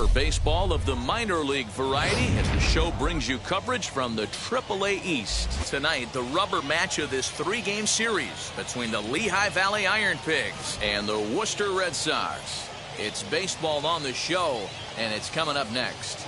for baseball of the minor league variety, as the show brings you coverage from the AAA East. Tonight, the rubber match of this three-game series between the Lehigh Valley Ironpigs and the Worcester Red Sox. It's baseball on the show, and it's coming up next.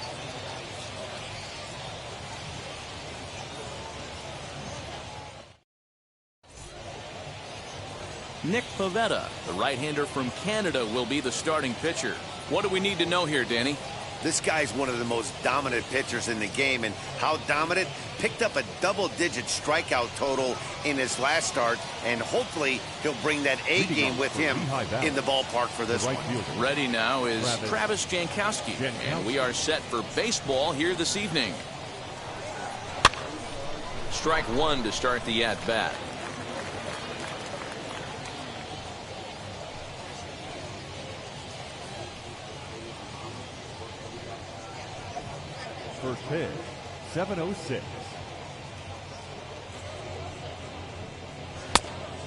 Nick Pivetta, the right-hander from Canada, will be the starting pitcher. What do we need to know here, Danny? This guy's one of the most dominant pitchers in the game, and how dominant? Picked up a double-digit strikeout total in his last start, and hopefully he'll bring that A game with him in the ballpark for this one. Ready now is Travis Jankowski, and we are set for baseball here this evening. Strike one to start the at-bat. First pitch, 7:06.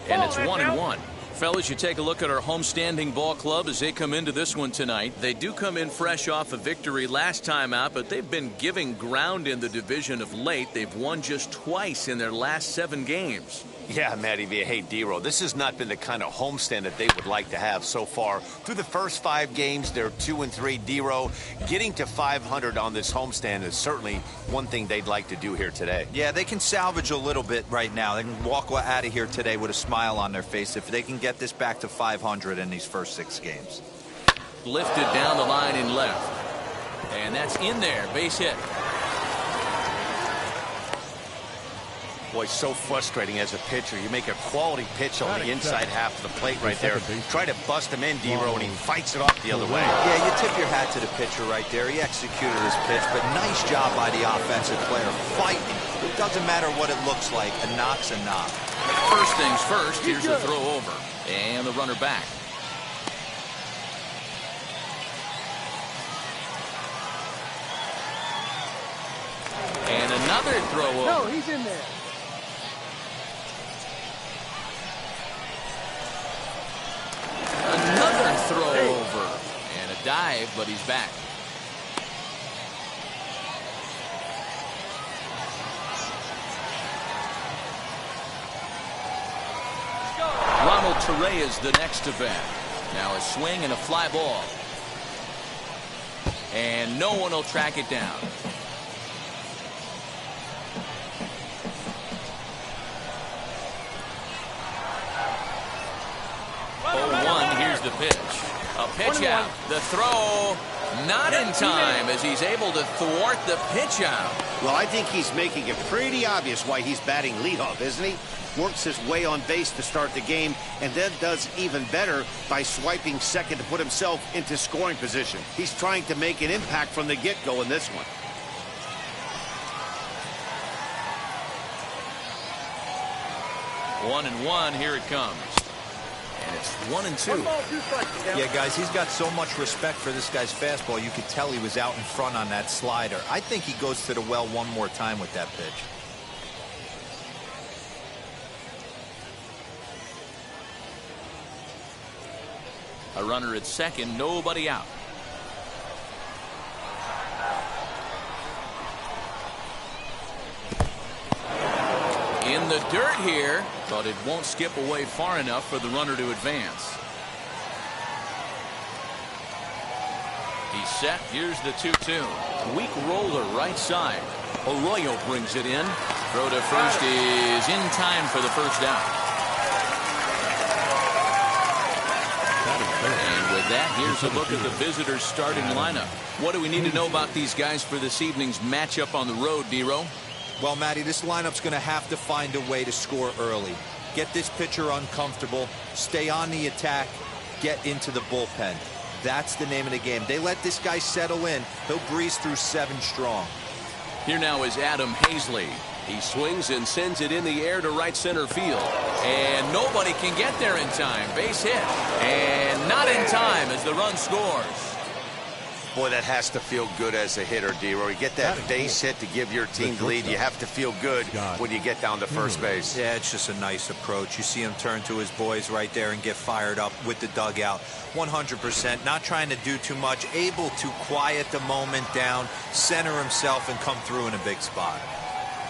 And it's 1-1. Fellas, you take a look at our homestanding ball club as they come into this one tonight. They do come in fresh off a victory last time out, but they've been giving ground in the division of late. They've won just twice in their last 7 games. Yeah, Matty V. Hey, D-Row, this has not been the kind of homestand that they would like to have so far. Through the first 5 games, they're 2-3. D-Row, getting to 500 on this homestand is certainly one thing they'd like to do here today. Yeah, they can salvage a little bit right now. They can walk out of here today with a smile on their face if they can get this back to 500 in these first 6 games. Lifted down the line in left. And that's in there. Base hit. Boy, so frustrating as a pitcher. You make a quality pitch on the inside half of the plate right there. Try to bust him in, D-Row, and he fights it off the other way. Yeah, you tip your hat to the pitcher right there. He executed his pitch, but nice job by the offensive player fighting. It doesn't matter what it looks like. A knock's a knock. First things first, here's the throw over. And the runner back. And another throw over. No, he's in there. Another throw over. And a dive, but he's back. Ronald Teray is the next to bat. Now a swing and a fly ball. And no one will track it down. 0-1, here's the pitch. A pitch out. The throw not in time as he's able to thwart the pitch out. Well, I think he's making it pretty obvious why he's batting leadoff, isn't he? Works his way on base to start the game, and then does even better by swiping second to put himself into scoring position. He's trying to make an impact from the get-go in this one. One and one, here it comes. And it's 1-2. Yeah, guys, he's got so much respect for this guy's fastball. You could tell he was out in front on that slider. I think he goes to the well one more time with that pitch. A runner at second, nobody out. In the dirt here, but it won't skip away far enough for the runner to advance. He's set. Here's the 2-2. Weak roller right side. Arroyo brings it in. Throw to first is in time for the first out. And with that, here's a look at the visitors' starting lineup. What do we need to know about these guys for this evening's matchup on the road, D-Row? Well, Matty, this lineup's going to have to find a way to score early. Get this pitcher uncomfortable, stay on the attack, get into the bullpen. That's the name of the game. They let this guy settle in. He'll breeze through 7 strong. Here now is Adam Hazley. He swings and sends it in the air to right center field. And nobody can get there in time. Base hit. And not in time as the run scores. Boy, that has to feel good as a hitter, D-Roy. You get that base hit to give your team the lead. You have to feel good when you get down to first base. Yeah, it's just a nice approach. You see him turn to his boys right there and get fired up with the dugout. 100%, not trying to do too much, able to quiet the moment down, center himself, and come through in a big spot.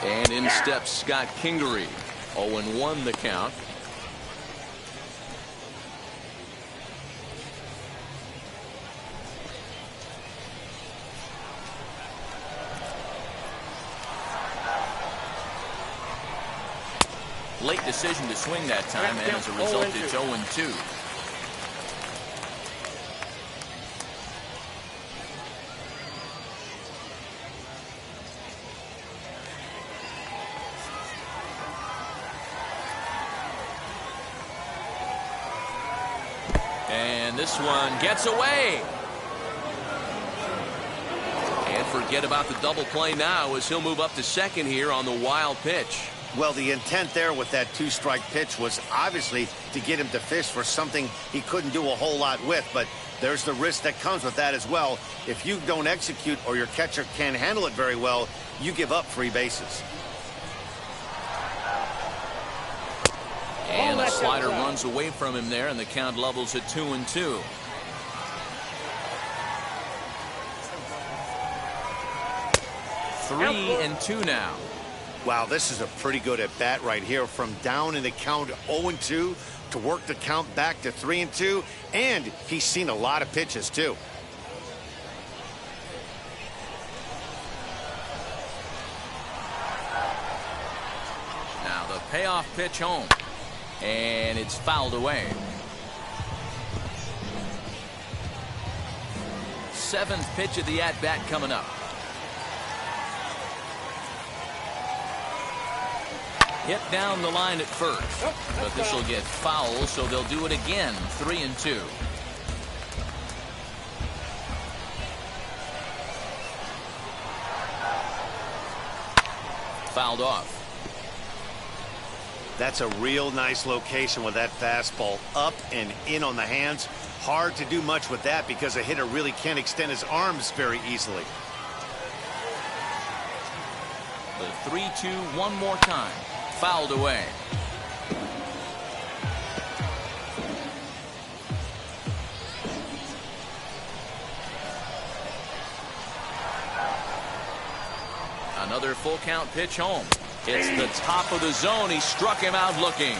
And in steps Scott Kingery. 0-1 the count. Late decision to swing that time, and as a result, it's 0-2. And this one gets away. And forget about the double play now as he'll move up to second here on the wild pitch. Well, the intent there with that two-strike pitch was obviously to get him to fish for something he couldn't do a whole lot with, but there's the risk that comes with that as well. If you don't execute or your catcher can't handle it very well, you give up free bases. And the slider runs away from him there, and the count levels at 2-2. Three and two now. Wow, this is a pretty good at bat right here, from down in the count 0-2 to work the count back to 3-2, and he's seen a lot of pitches too. Now the payoff pitch home, and it's fouled away. Seventh pitch of the at bat coming up. Hit down the line at first, but this will get foul, so they'll do it again. 3-2. Fouled off. That's a real nice location with that fastball up and in on the hands. Hard to do much with that because a hitter really can't extend his arms very easily. The 3-2 one more time. Fouled away. Another full count pitch home. It's the top of the zone. He struck him out looking.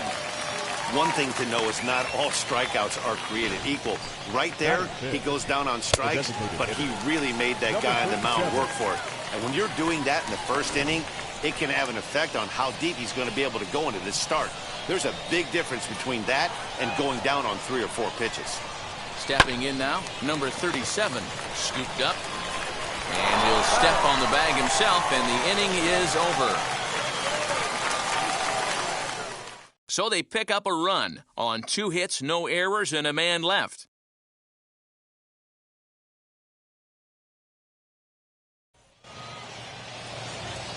One thing to know is not all strikeouts are created equal. Right there, he goes down on strikes, but he really made that guy on the mound work for it. And when you're doing that in the first inning, it can have an effect on how deep he's going to be able to go into this start. There's a big difference between that and going down on 3 or 4 pitches. Stepping in now, number 37, scooped up. And he'll step on the bag himself, and the inning is over. So they pick up a run on 2 hits, no errors, and a man left.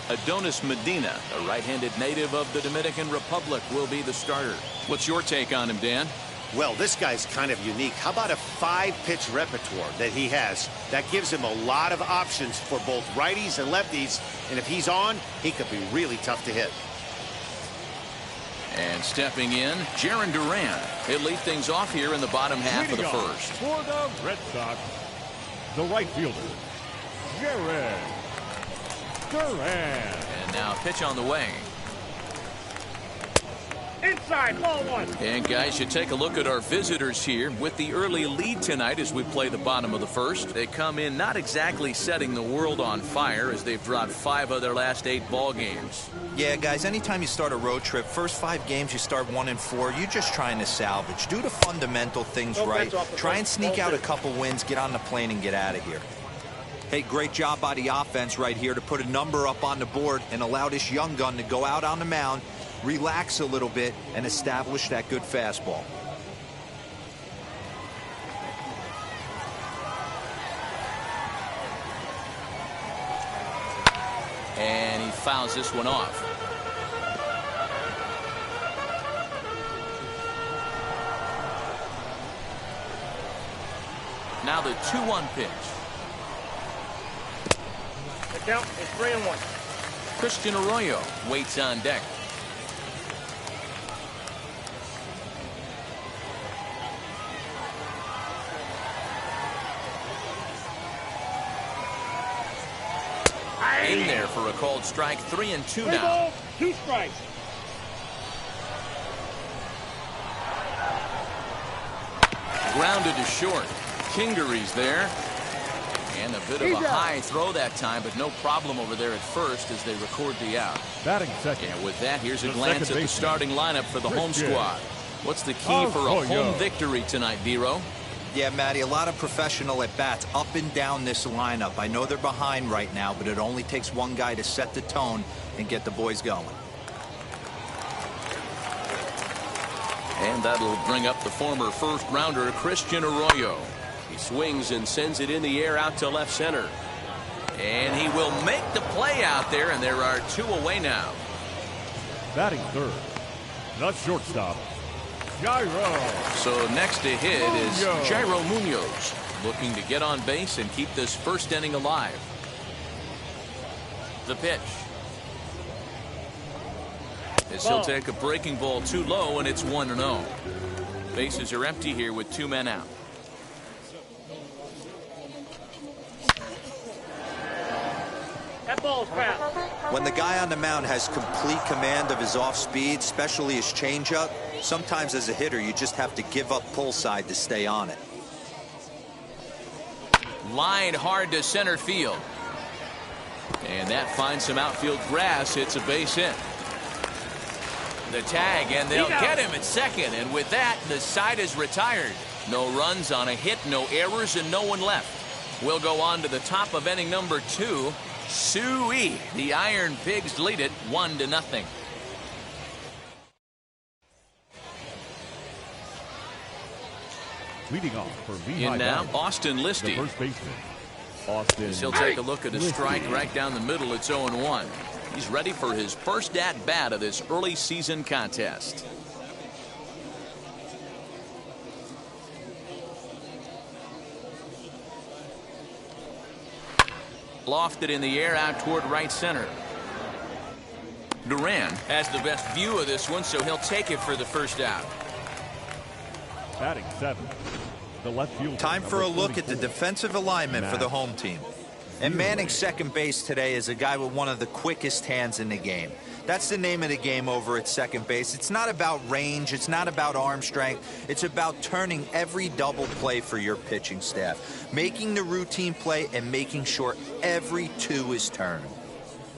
Adonis Medina, a right-handed native of the Dominican Republic, will be the starter. What's your take on him, Dan? Well, this guy's kind of unique. How about a 5-pitch repertoire that he has? That gives him a lot of options for both righties and lefties, and if he's on, he could be really tough to hit. And stepping in, Jaron Duran. He'll lead things off here in the bottom half of the first. For the Red Sox, the right fielder, Jaron Duran. And now pitch on the way. Inside, ball one. And guys, you take a look at our visitors here with the early lead tonight as we play the bottom of the first. They come in not exactly setting the world on fire as they've dropped 5 of their last 8 ball games. Yeah, guys, anytime you start a road trip, first 5 games you start 1-4, you're just trying to salvage. Do the fundamental things right. Try and sneak out a couple wins, get on the plane, and get out of here. Hey, great job by the offense right here to put a number up on the board and allow this young gun to go out on the mound, relax a little bit, and establish that good fastball. And he fouls this one off. Now the 2-1 pitch. count is 3-1. Christian Arroyo waits on deck. In there for a called strike. 3-2 3 now. balls, 2 strikes. Grounded to short. Kingery's there. And a bit of a high throw that time, but no problem over there at first as they record the out. Batting second. And with that, here's a The glance second at the baseman, starting lineup for the home Christian squad. What's the key for a Arroyo. home victory tonight, Vero? Yeah, Matty, a lot of professional at-bats up and down this lineup. I know they're behind right now, but it only takes one guy to set the tone and get the boys going. And that'll bring up the former first-rounder, Christian Arroyo. He swings and sends it in the air out to left center. And he will make the play out there, and there are 2 away now. Batting third. The shortstop, Jairo. So next to hit is Jairo Munoz, looking to get on base and keep this first inning alive. The pitch. As he'll take a breaking ball too low, and it's 1-0. Bases are empty here with 2 men out. That ball's foul. When the guy on the mound has complete command of his off-speed, especially his changeup, sometimes as a hitter you just have to give up pull side to stay on it. Line hard to center field. And that finds some outfield grass. It's a base hit. The tag, and they'll get him at second. And with that, the side is retired. No runs on a hit, no errors, and no one left. We'll go on to the top of inning number 2. Suey. The Iron Pigs lead it 1-0. Leading off for Lehigh In now, Valley, Austin the Listy. first baseman, Austin. He'll take a look at a strike right down the middle. It's 0-1. He's ready for his first at-bat of this early season contest. Lofted in the air out toward right center. Duran has the best view of this one, so he'll take it for the first out. Batting seven, the left fielder. Time for a look at the 24, defensive alignment for the Matt home team. And manning second base today is a guy with one of the quickest hands in the game. That's the name of the game over at second base. It's not about range. It's not about arm strength. It's about turning every double play for your pitching staff, making the routine play and making sure every 2 is turned.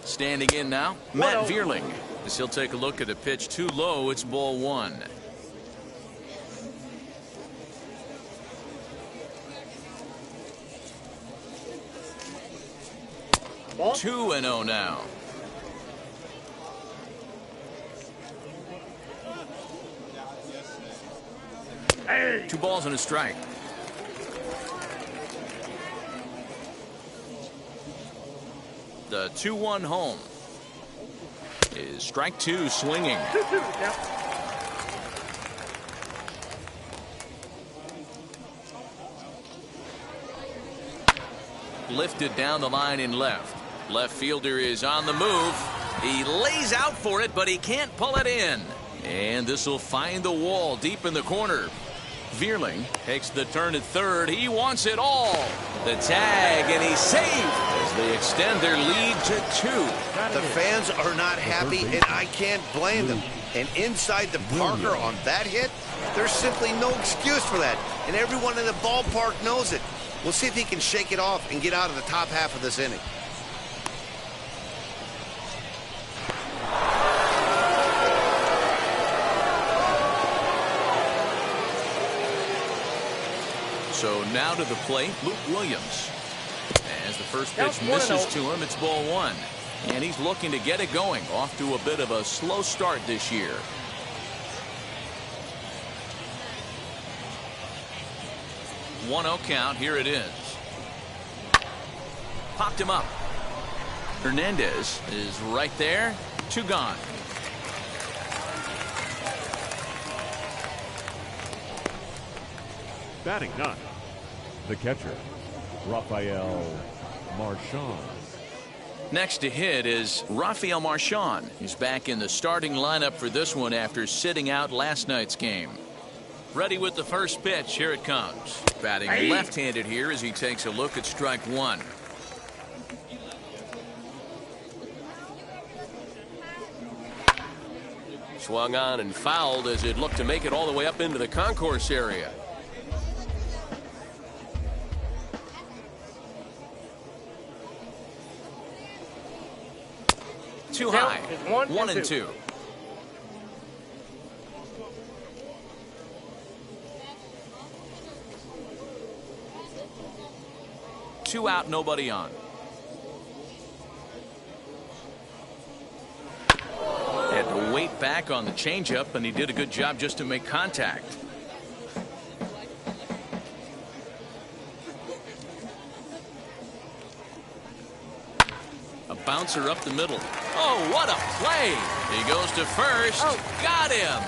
Standing in now, Matt Vearling. As he'll take a look at a pitch too low, it's ball 1. Ball. 2-0 now. Hey. 2 balls and a strike. The 2-1 home is strike 2 swinging. 2-2 count. Lifted down the line in left. Left fielder is on the move. He lays out for it, but he can't pull it in. And this will find the wall deep in the corner. Vearling takes the turn at third. He wants it all. The tag, and he's saved as they extend their lead to 2. The fans are not happy, and I can't blame them. And inside the Parker on that hit, there's simply no excuse for that. And everyone in the ballpark knows it. We'll see if he can shake it off and get out of the top half of this inning. So now to the plate, Luke Williams. As the first pitch Counts 1-0. misses to him, it's ball 1. And he's looking to get it going. Off to a bit of a slow start this year. One 0 count. Here it is. Popped him up. Hernandez is right there. 2 gone. Batting 9, the catcher, Rafael Marchand. Next to hit is Rafael Marchand. He's back in the starting lineup for this one after sitting out last night's game. Ready with the first pitch. Here it comes. Batting left-handed here as he takes a look at strike one. Swung on and fouled as it looked to make it all the way up into the concourse area. Too high. 1-2. Two out, nobody on. Had to wait back on the changeup, and he did a good job just to make contact. A bouncer up the middle. Oh, what a play! He goes to first. Got him!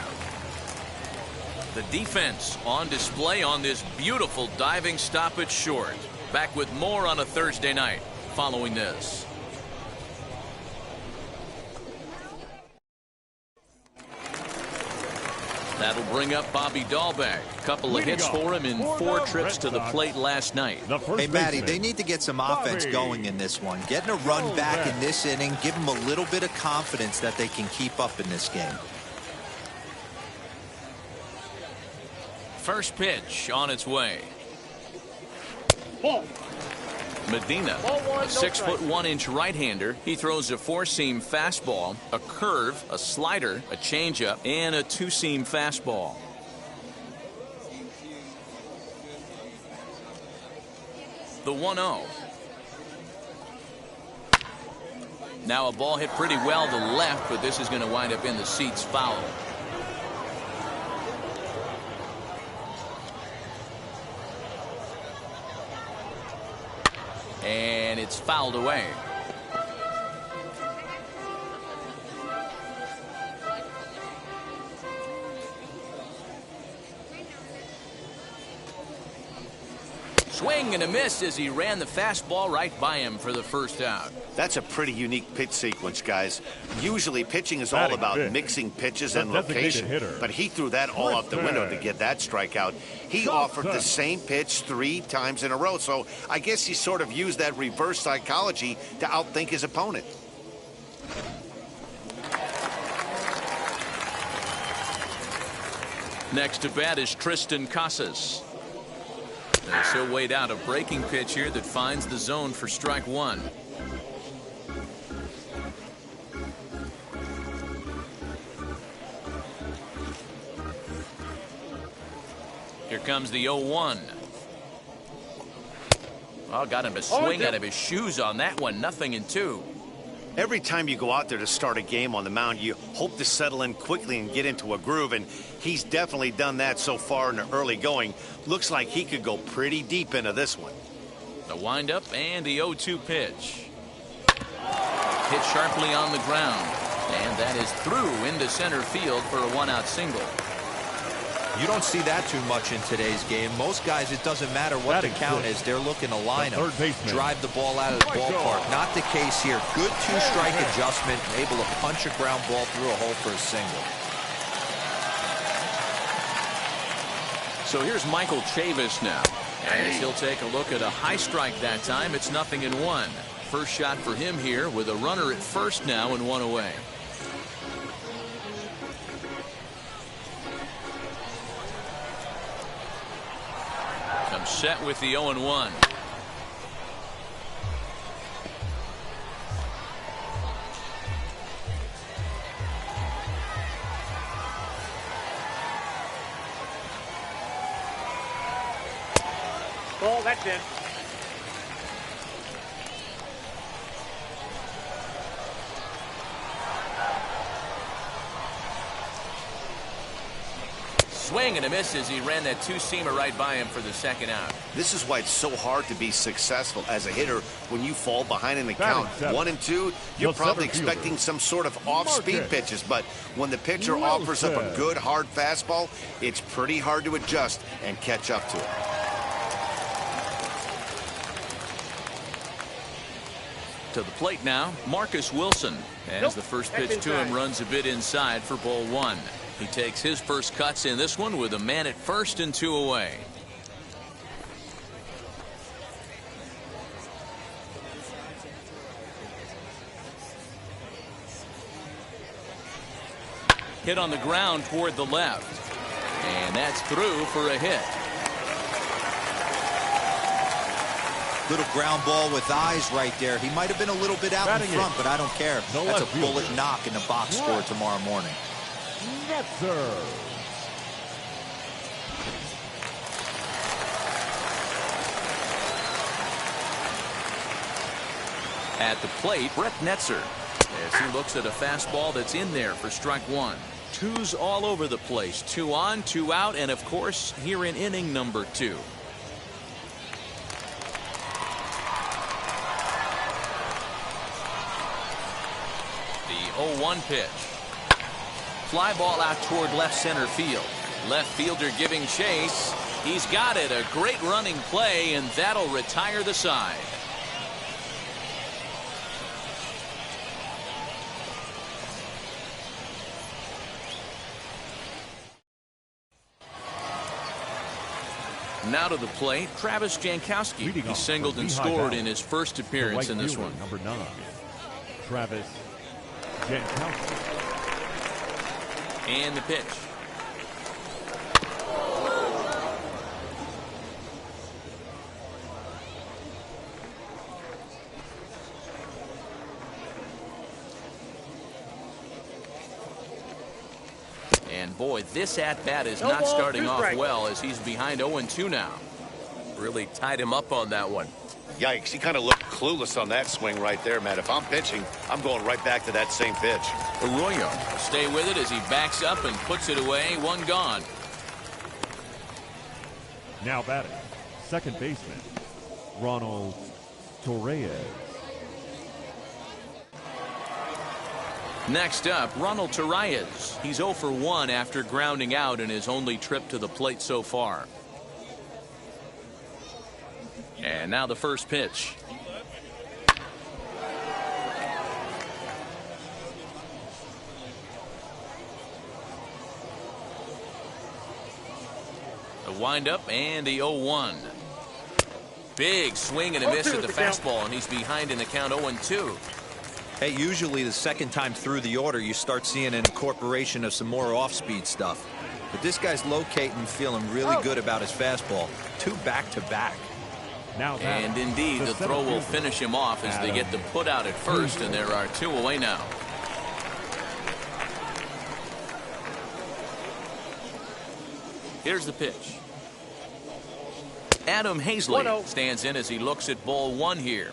The defense on display on this beautiful diving stop at short. Back with more on a Thursday night following this. That'll bring up Bobby Dahlbeck. Couple of hits for him in 4 trips to the plate last night. Hey, Matty, they need to get some offense going in this one. Getting a run back in this inning, give them a little bit of confidence that they can keep up in this game. First pitch on its way. Ball. Medina, a 6'1" right-hander. He throws a 4-seam fastball, a curve, a slider, a changeup, and a 2-seam fastball. The 1-0. Now a ball hit pretty well to left, but this is going to wind up in the seats foul. And it's fouled away. Swing and a miss as he ran the fastball right by him for the first out. That's a pretty unique pitch sequence, guys. Usually pitching is all about mixing pitches and location, but he threw that all out the window to get that strikeout. He offered the same pitch 3 times in a row, so I guess he sort of used that reverse psychology to outthink his opponent. Next to bat is Tristan Casas. As he'll wait out a breaking pitch here that finds the zone for strike one. Here comes the 0-1. Oh, got him to swing out of his shoes on that one. 0-2. Every time you go out there to start a game on the mound, you hope to settle in quickly and get into a groove, and he's definitely done that so far in the early going. Looks like he could go pretty deep into this one. The windup and the 0-2 pitch. Hit sharply on the ground, and that is through into center field for a 1-out single. You don't see that too much in today's game. Most guys, it doesn't matter what the count is. They're looking to line them, drive the ball out of the ballpark. Not the case here. Good 2-strike adjustment, able to punch a ground ball through a hole for a single. So here's Michael Chavis now. As he'll take a look at a high strike that time. It's 0-1. First shot for him here with a runner at first now and 1 away. Set with the 0-1. Ball, that's it. Swing and a miss as he ran that 2-seamer right by him for the second out. This is why it's so hard to be successful as a hitter when you fall behind in the count. 1-2, you're probably expecting some sort of off-speed pitches, but when the pitcher offers up a good hard fastball, it's pretty hard to adjust and catch up to it. To the plate now, Marcus Wilson. As the first pitch to him runs a bit inside for ball one. He takes his first cuts in this one with a man at first and 2 away. Hit on the ground toward the left. And that's through for a hit. Little ground ball with eyes right there. He might have been a little bit out in front, but I don't care. That's a bullet knock in the box score tomorrow morning. Netzer. At the plate, Brett Netzer, as he looks at a fastball that's in there for strike one. Twos all over the place. 2 on, 2 out, and of course here in inning number 2. The 0-1 pitch. Fly ball out toward left center field. Left fielder giving chase. He's got it. A great running play, and that'll retire the side. Now to the plate, Travis Jankowski. He singled and scored in his first appearance in this one. Number 9, Travis Jankowski. And the pitch. And boy, this at-bat is not starting off well as he's behind 0-2 now. Really tied him up on that one. Yikes, he kind of looked clueless on that swing right there, Matt. If I'm pitching, I'm going right back to that same pitch. Arroyo will stay with it as he backs up and puts it away. 1 gone. Now batting, second baseman, Ronald Torreyes. Next up, Ronald Torreyes. He's 0 for 1 after grounding out in his only trip to the plate so far. And now the first pitch. The windup and the 0-1. Big swing and a miss at the fastball, and he's behind in the count 0-2. Hey, usually the second time through the order, you start seeing an incorporation of some more off-speed stuff. But this guy's locating, feeling really good about his fastball. 2 back-to-back. Now and indeed, the throw will finish him off as they get the put out at first, and there are 2 away now. Here's the pitch. Adam Hazley stands in as he looks at ball 1 here.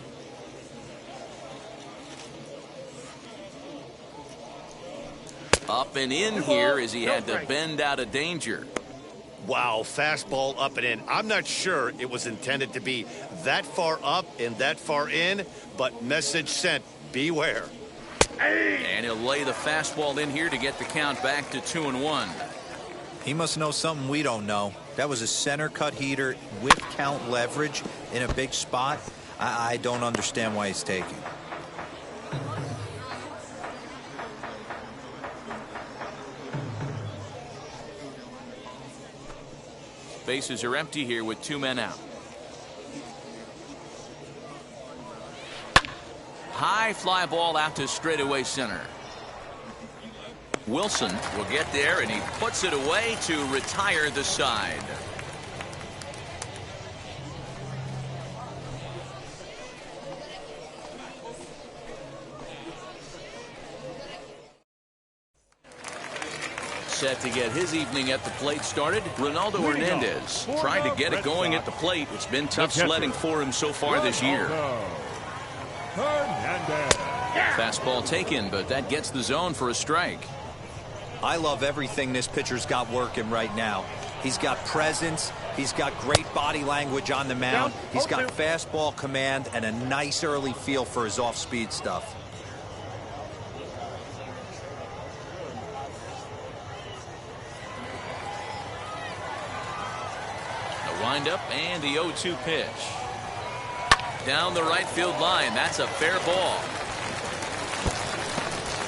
Up and in here as he had to bend out of danger. Wow, fastball up and in. I'm not sure it was intended to be that far up and that far in, but message sent, beware. And he'll lay the fastball in here to get the count back to 2-1. He must know something we don't know. That was a center cut heater with count leverage in a big spot. I don't understand why he's taking. Bases are empty here with 2 men out. High fly ball out to straightaway center. Wilson will get there, and he puts it away to retire the side. Set to get his evening at the plate started, Ronaldo Hernandez tried to get it going at the plate. It's been tough sledding for him so far this year. Fastball taken, but that gets the zone for a strike. I love everything this pitcher's got working right now. He's got presence. He's got great body language on the mound. He's got fastball command and a nice early feel for his off-speed stuff. The windup and the 0-2 pitch. down the right field line. That's a fair ball.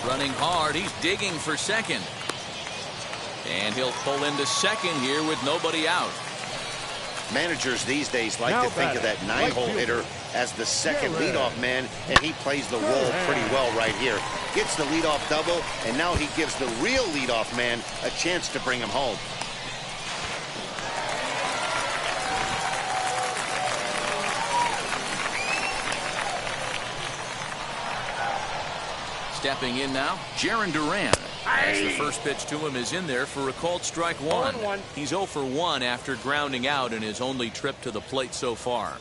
Running hard. He's digging for second. And he'll pull into second here with nobody out. Managers these days like to think of that 9-hole hitter as the second leadoff man, and he plays the role pretty well right here. Gets the leadoff double, and now he gives the real leadoff man a chance to bring him home. Stepping in now, Jarren Duran. As the first pitch to him is in there for a called strike one. He's 0 for 1 after grounding out in his only trip to the plate so far.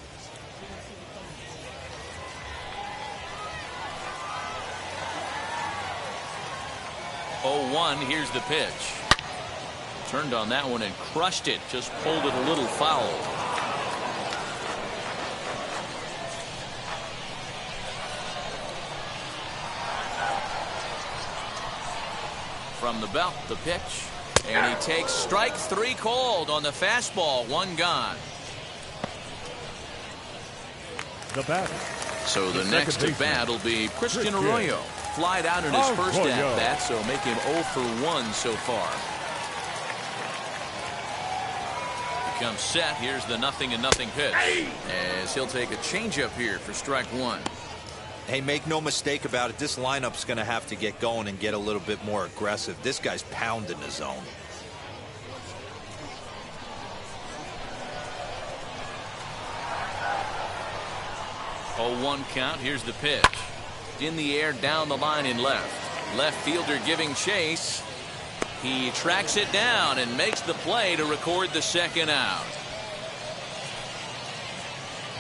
Oh, 1, here's the pitch. Turned on that one and crushed it. Just pulled it a little foul. From the belt, the pitch, and he takes strike 3 called on the fastball. 1 gone. The batter. So the next at bat will be Christian Arroyo. Flied out in his first at bat, so make him 0 for 1 so far. Becomes set. Here's the 0-0 pitch, as he'll take a changeup here for strike 1. Hey, make no mistake about it. This lineup's going to have to get going and get a little bit more aggressive. This guy's pounding the zone. Oh, 1 count. Here's the pitch. In the air, down the line in left. Left fielder giving chase. He tracks it down and makes the play to record the second out.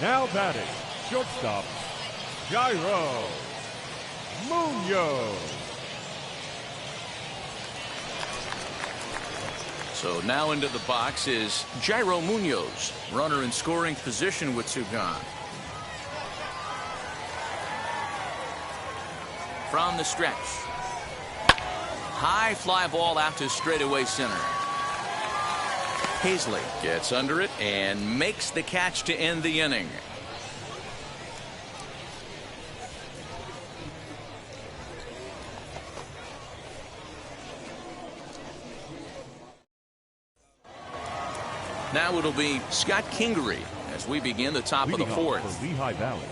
Now batting, shortstop, Jairo Munoz. So now into the box is Jairo Munoz, runner in scoring position with 2 gone. From the stretch. High fly ball out to straightaway center. Hazley gets under it and makes the catch to end the inning. Now it'll be Scott Kingery as we begin the top of the 4th. For Lehigh Valley,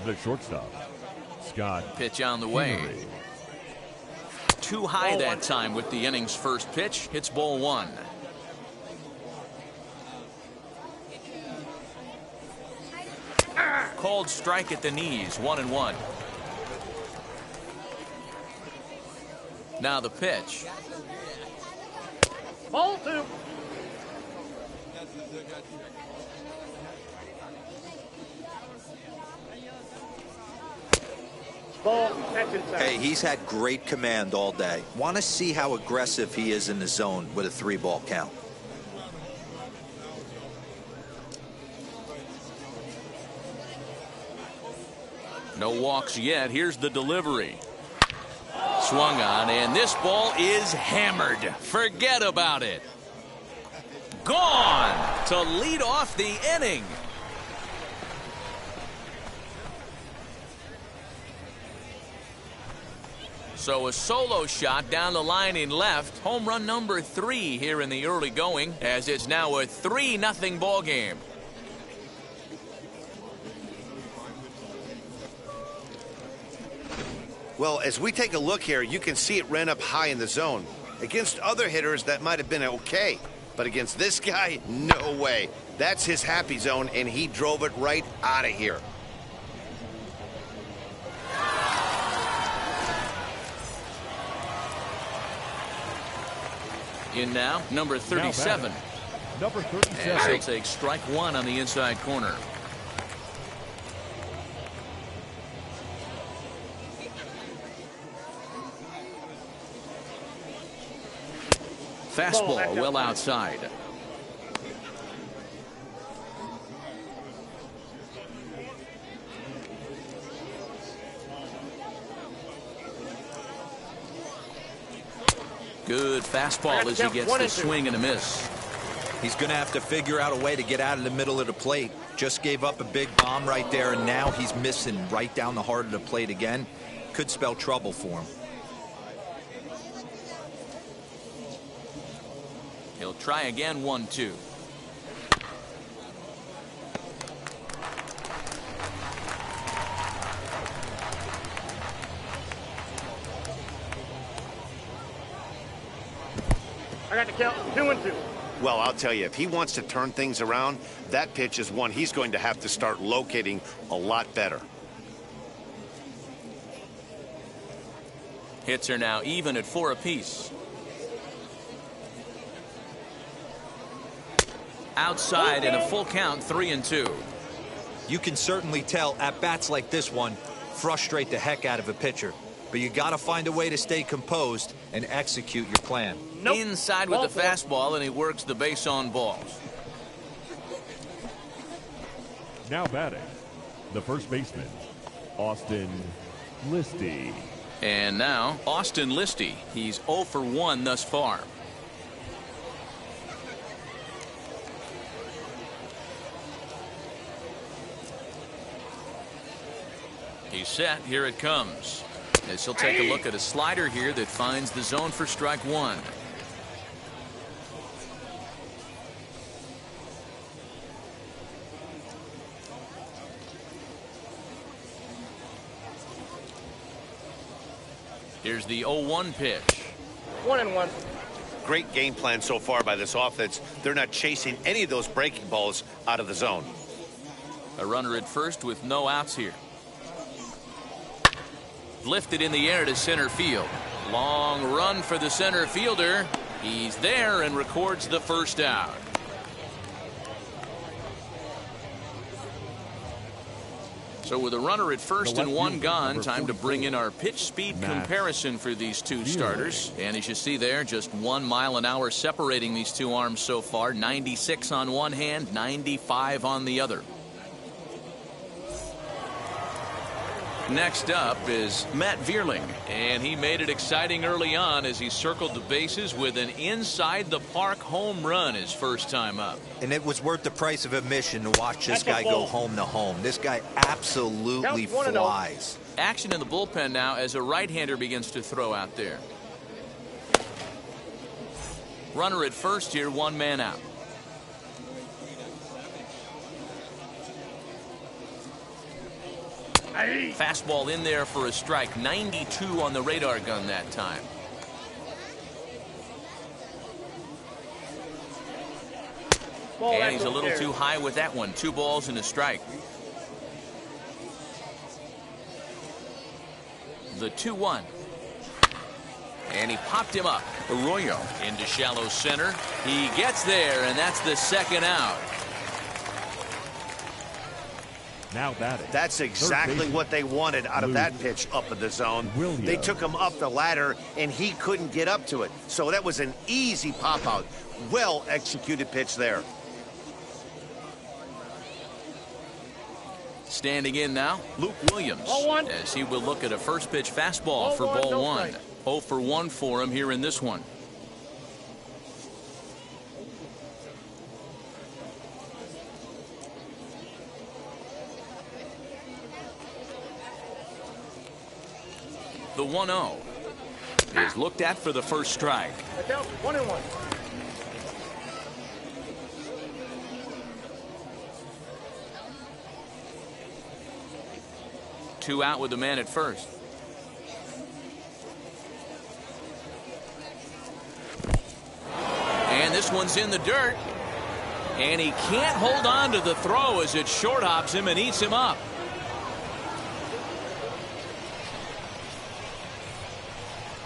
the shortstop, Scott. Pitch on the way. Kingery. Too high that time with the inning's first pitch. Hits ball 1. Called strike at the knees. 1-1. Now the pitch. Ball 2. Ball, catch inside. Hey, he's had great command all day. Want to see how aggressive he is in the zone with a 3-ball count. No walks yet. Here's the delivery. Swung on, and this ball is hammered. Forget about it. Gone to lead off the inning. So a solo shot down the line in left. Home run number 3 here in the early going, as it's now a 3-0 ball game. Well, as we take a look here, you can see it ran up high in the zone. Against other hitters, that might have been okay. But against this guy, no way. That's his happy zone, and he drove it right out of here. In now, number 37. Number 37. As he'll take strike 1 on the inside corner. Fastball well outside. Good fastball as he gets the swing and a miss. He's going to have to figure out a way to get out of the middle of the plate. Just gave up a big bomb right there, and now he's missing right down the heart of the plate again. Could spell trouble for him. He'll try again, 1-2. I got the count 2-2. Well, I'll tell you, if he wants to turn things around, that pitch is one he's going to have to start locating a lot better. Hits are now even at 4 apiece. Outside in a full count, 3-2. You can certainly tell at-bats like this one frustrate the heck out of a pitcher. But you got to find a way to stay composed and execute your plan. Nope. Inside with the fastball, and he works the base on balls. Now batting, the first baseman, Austin Listy. And now, Austin Listy. He's 0 for 1 thus far. He's set. Here it comes. As he'll take a look at a slider here that finds the zone for strike 1. Here's the 0-1 pitch. 1-1. Great game plan so far by this offense. They're not chasing any of those breaking balls out of the zone. A runner at first with no outs here. Lifted in the air to center field. Long run for the center fielder. He's there and records the first out. So with a runner at first and 1 gone, time to bring in our pitch speed comparison for these two starters. And as you see there, just 1 mile an hour separating these two arms so far. 96 on one hand, 95 on the other. Next up is Matt Vearling, and he made it exciting early on as he circled the bases with an inside-the-park home run his first time up. And it was worth the price of admission to watch this guy go home to home. This guy absolutely flies. Action in the bullpen now as a right-hander begins to throw out there. Runner at first here, 1 man out. Fastball in there for a strike. 92 on the radar gun that time. And he's a little too high with that one. 2 balls and a strike. The 2-1. And he popped him up. Arroyo into shallow center. He gets there, and that's the second out. Now batting. That's exactly what they wanted out of that pitch up in the zone. They took him up the ladder, and he couldn't get up to it. So that was an easy pop-out. Well-executed pitch there. Standing in now, Luke Williams, as he will look at a first pitch fastball for ball 1. 0 for 1 for him here in this one. The 1-0 is looked at for the first strike. 1-1. Two out with the man at first. And this one's in the dirt. And he can't hold on to the throw as it short hops him and eats him up.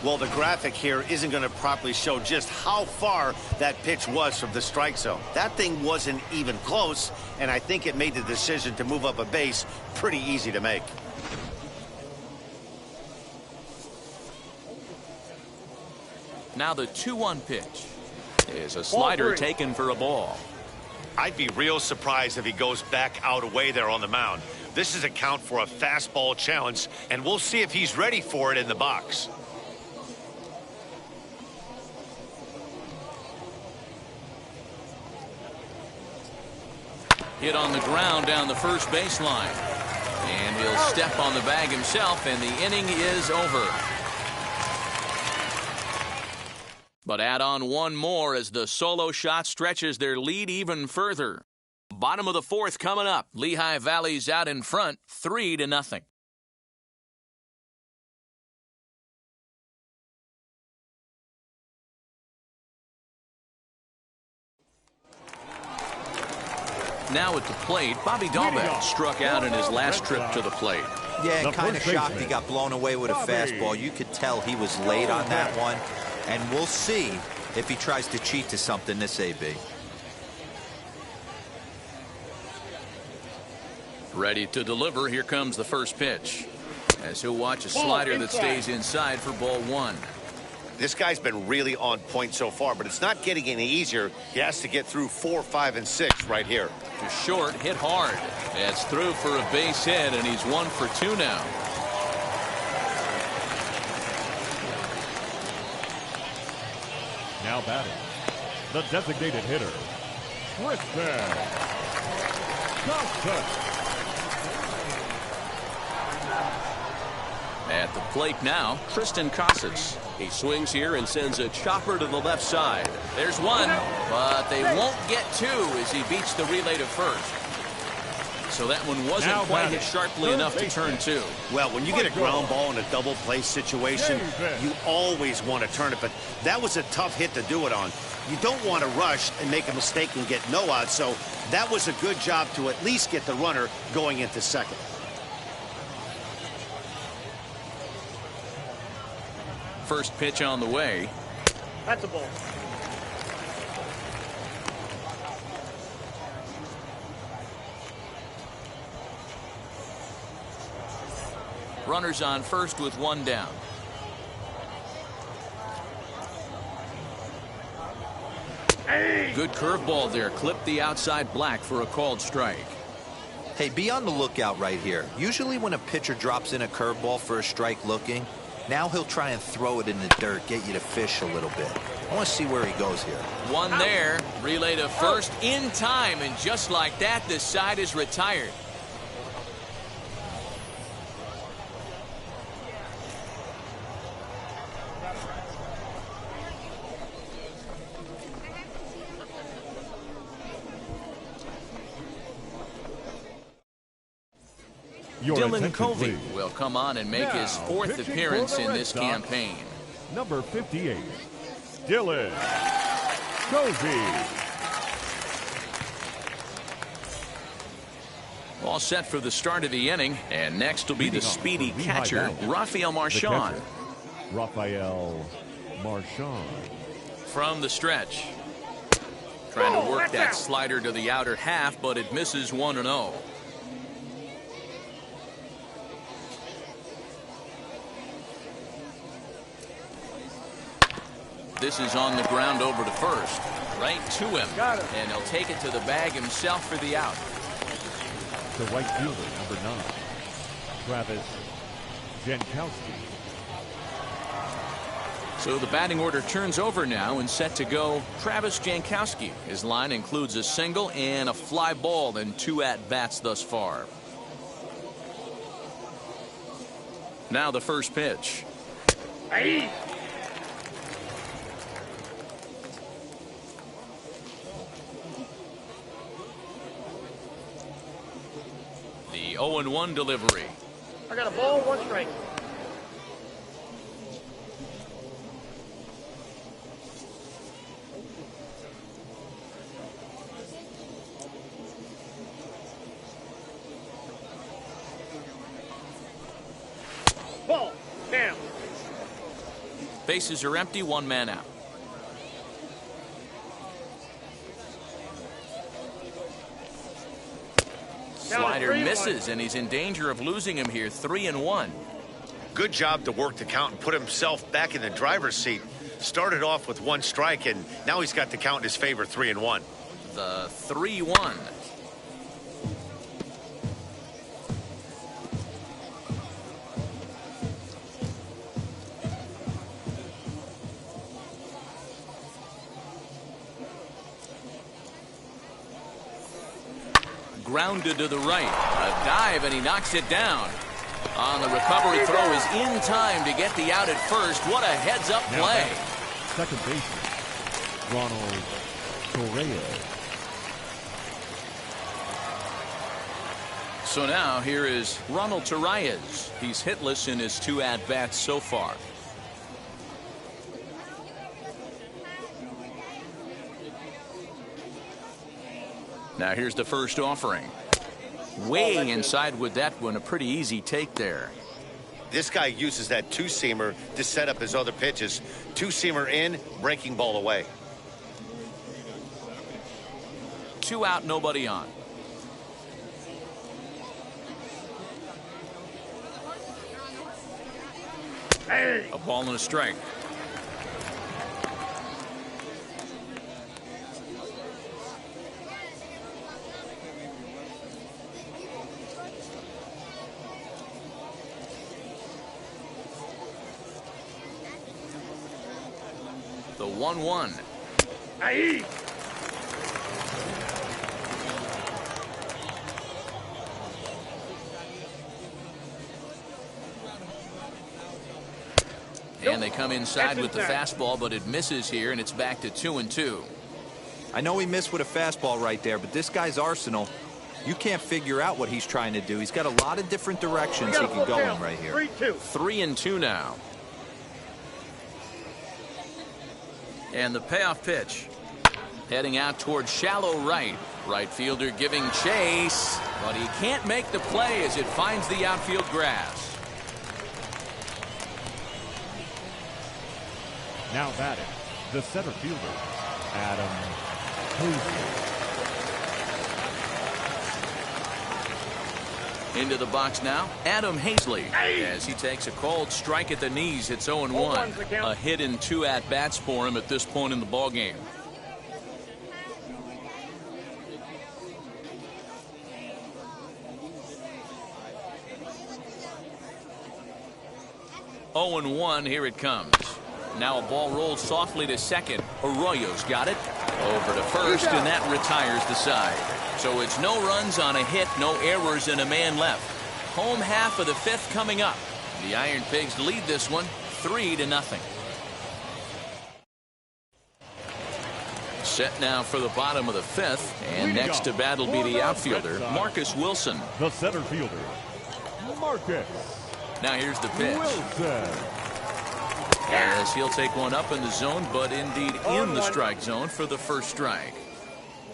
Well, the graphic here isn't going to properly show just how far that pitch was from the strike zone. That thing wasn't even close, and I think it made the decision to move up a base pretty easy to make. Now the 2-1 pitch is a slider taken for a ball. I'd be real surprised if he goes back out away there on the mound. This is a count for a fastball challenge, and we'll see if he's ready for it in the box. Hit on the ground down the first baseline. And he'll step on the bag himself, and the inning is over. But add on one more as the solo shot stretches their lead even further. Bottom of the fourth coming up. Lehigh Valley's out in front, 3-0. Now at the plate, Bobby Dahlbeck struck out in his last trip to the plate. Yeah, kind of shocked he got blown away with a fastball. You could tell he was late on that one. And we'll see if he tries to cheat to something this AB. Ready to deliver. Here comes the first pitch. As he'll watch a slider that stays inside for ball one. This guy's been really on point so far, but it's not getting any easier. He has to get through 4, 5, and 6 right here. To short, hit hard. It's through for a base hit, and he's 1 for 2 now. Now batting, the designated hitter, Tristan Johnson. At the plate now, Tristan Casas. He swings here and sends a chopper to the left side. There's one, but they won't get two as he beats the relay to first. So that one wasn't Now quite batting, hit sharply third enough to baseman. turn two. Well, when you get a ground ball in a double play situation, you always want to turn it, but that was a tough hit to do it on. You don't want to rush and make a mistake and get no out, so that was a good job to at least get the runner going into second. First pitch on the way. That's a ball. Runners on first with one down. Good curveball there. Clipped the outside black for a called strike. Hey, be on the lookout right here. Usually when a pitcher drops in a curveball for a strike looking, now he'll try and throw it in the dirt, get you to fish a little bit. I want to see where he goes here. One there. Relay to first in time, and just like that, the side is retired. Dylan Covey will come on and make his fourth appearance in this campaign. Number 58, Dylan Covey. All set for the start of the inning, and next will be the speedy catcher, Rafael Marchand. Rafael Marchand. From the stretch. Trying to work that slider to the outer half, but it misses 1-0. This is on the ground over to first. Right to him. And he'll take it to the bag himself for the out. The right fielder, number 9, Travis Jankowski. So the batting order turns over now and set to go Travis Jankowski. His line includes a single and a fly ball in 2 at-bats thus far. Now the first pitch. Hey. The 0-1 delivery. I got a ball, 1 strike. Ball, down. Bases are empty, 1 man out. Slider misses, and he's in danger of losing him here. 3-1. Good job to work the count and put himself back in the driver's seat. Started off with 1 strike, and now he's got the count in his favor, 3-1. The 3-1. grounded to the right. A dive, and he knocks it down. On the recovery throw is in time to get the out at first. What a heads-up play. Second baseman, Ronald Torres. So now here is Ronald Torres. He's hitless in his 2 at-bats so far. Now here's the first offering. Way inside with that one. A pretty easy take there. This guy uses that two-seamer to set up his other pitches. Two-seamer in, breaking ball away. 2 out, nobody on. Hey. A ball and a strike. The 1-1. Hey. And they come inside with the fastball, but it misses here, and it's back to 2-2. I know he missed with a fastball right there, but this guy's arsenal, you can't figure out what he's trying to do. He's got a lot of different directions he can go in right here. 3-2. 3-2 now. And the payoff pitch. Heading out towards shallow right. Right fielder giving chase, but he can't make the play as it finds the outfield grass. Now batting, the center fielder, Adam Hazley. Into the box now, Adam Hazley. As he takes a cold strike at the knees, it's 0-1. A hit in 2 at-bats for him at this point in the ballgame. Oh and 1, here it comes. Now a ball rolls softly to second. Arroyo's got it. Over to first, and that retires the side. So it's no runs on a hit, no errors, and a man left. Home half of the 5th coming up. The Iron Pigs lead this one 3-0. Set now for the bottom of the 5th, and next to bat will be the outfielder, Marcus Wilson. The center fielder, Marcus. Now here's the pitch. Wilson. As he'll take one up in the zone, but indeed in the strike zone for the first strike.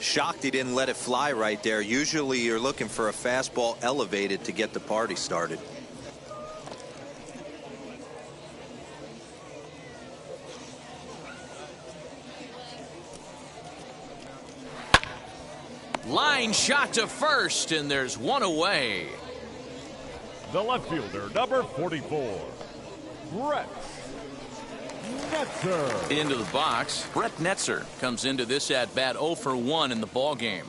Shocked he didn't let it fly right there. Usually you're looking for a fastball elevated to get the party started. Line shot to first, and there's one away. The left fielder, number 44, Brett Netzer. Into the box, Brett Netzer comes into this at-bat 0 for 1 in the ball game.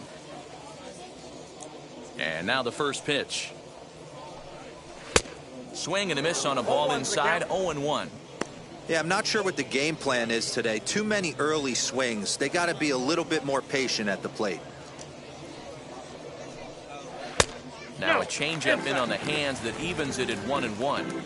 And now the first pitch. Swing and a miss on a ball inside, 0-1. Yeah, I'm not sure what the game plan is today. Too many early swings. They got to be a little bit more patient at the plate. Now a changeup in on the hands that evens it at 1-1.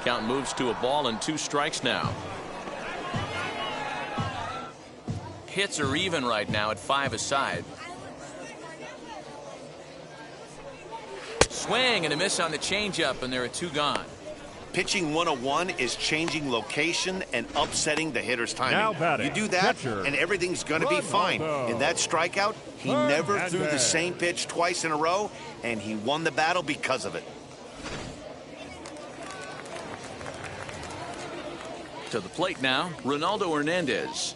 Count moves to a ball and 2 strikes now. Hits are even right now at 5 aside. Swing and a miss on the changeup, and there are 2 gone. Pitching 101 is changing location and upsetting the hitter's timing. Now batting, you do that, catcher, and everything's going to be fine. In that strikeout, he never threw the same pitch twice in a row, and he won the battle because of it. To the plate now, Ronaldo Hernandez.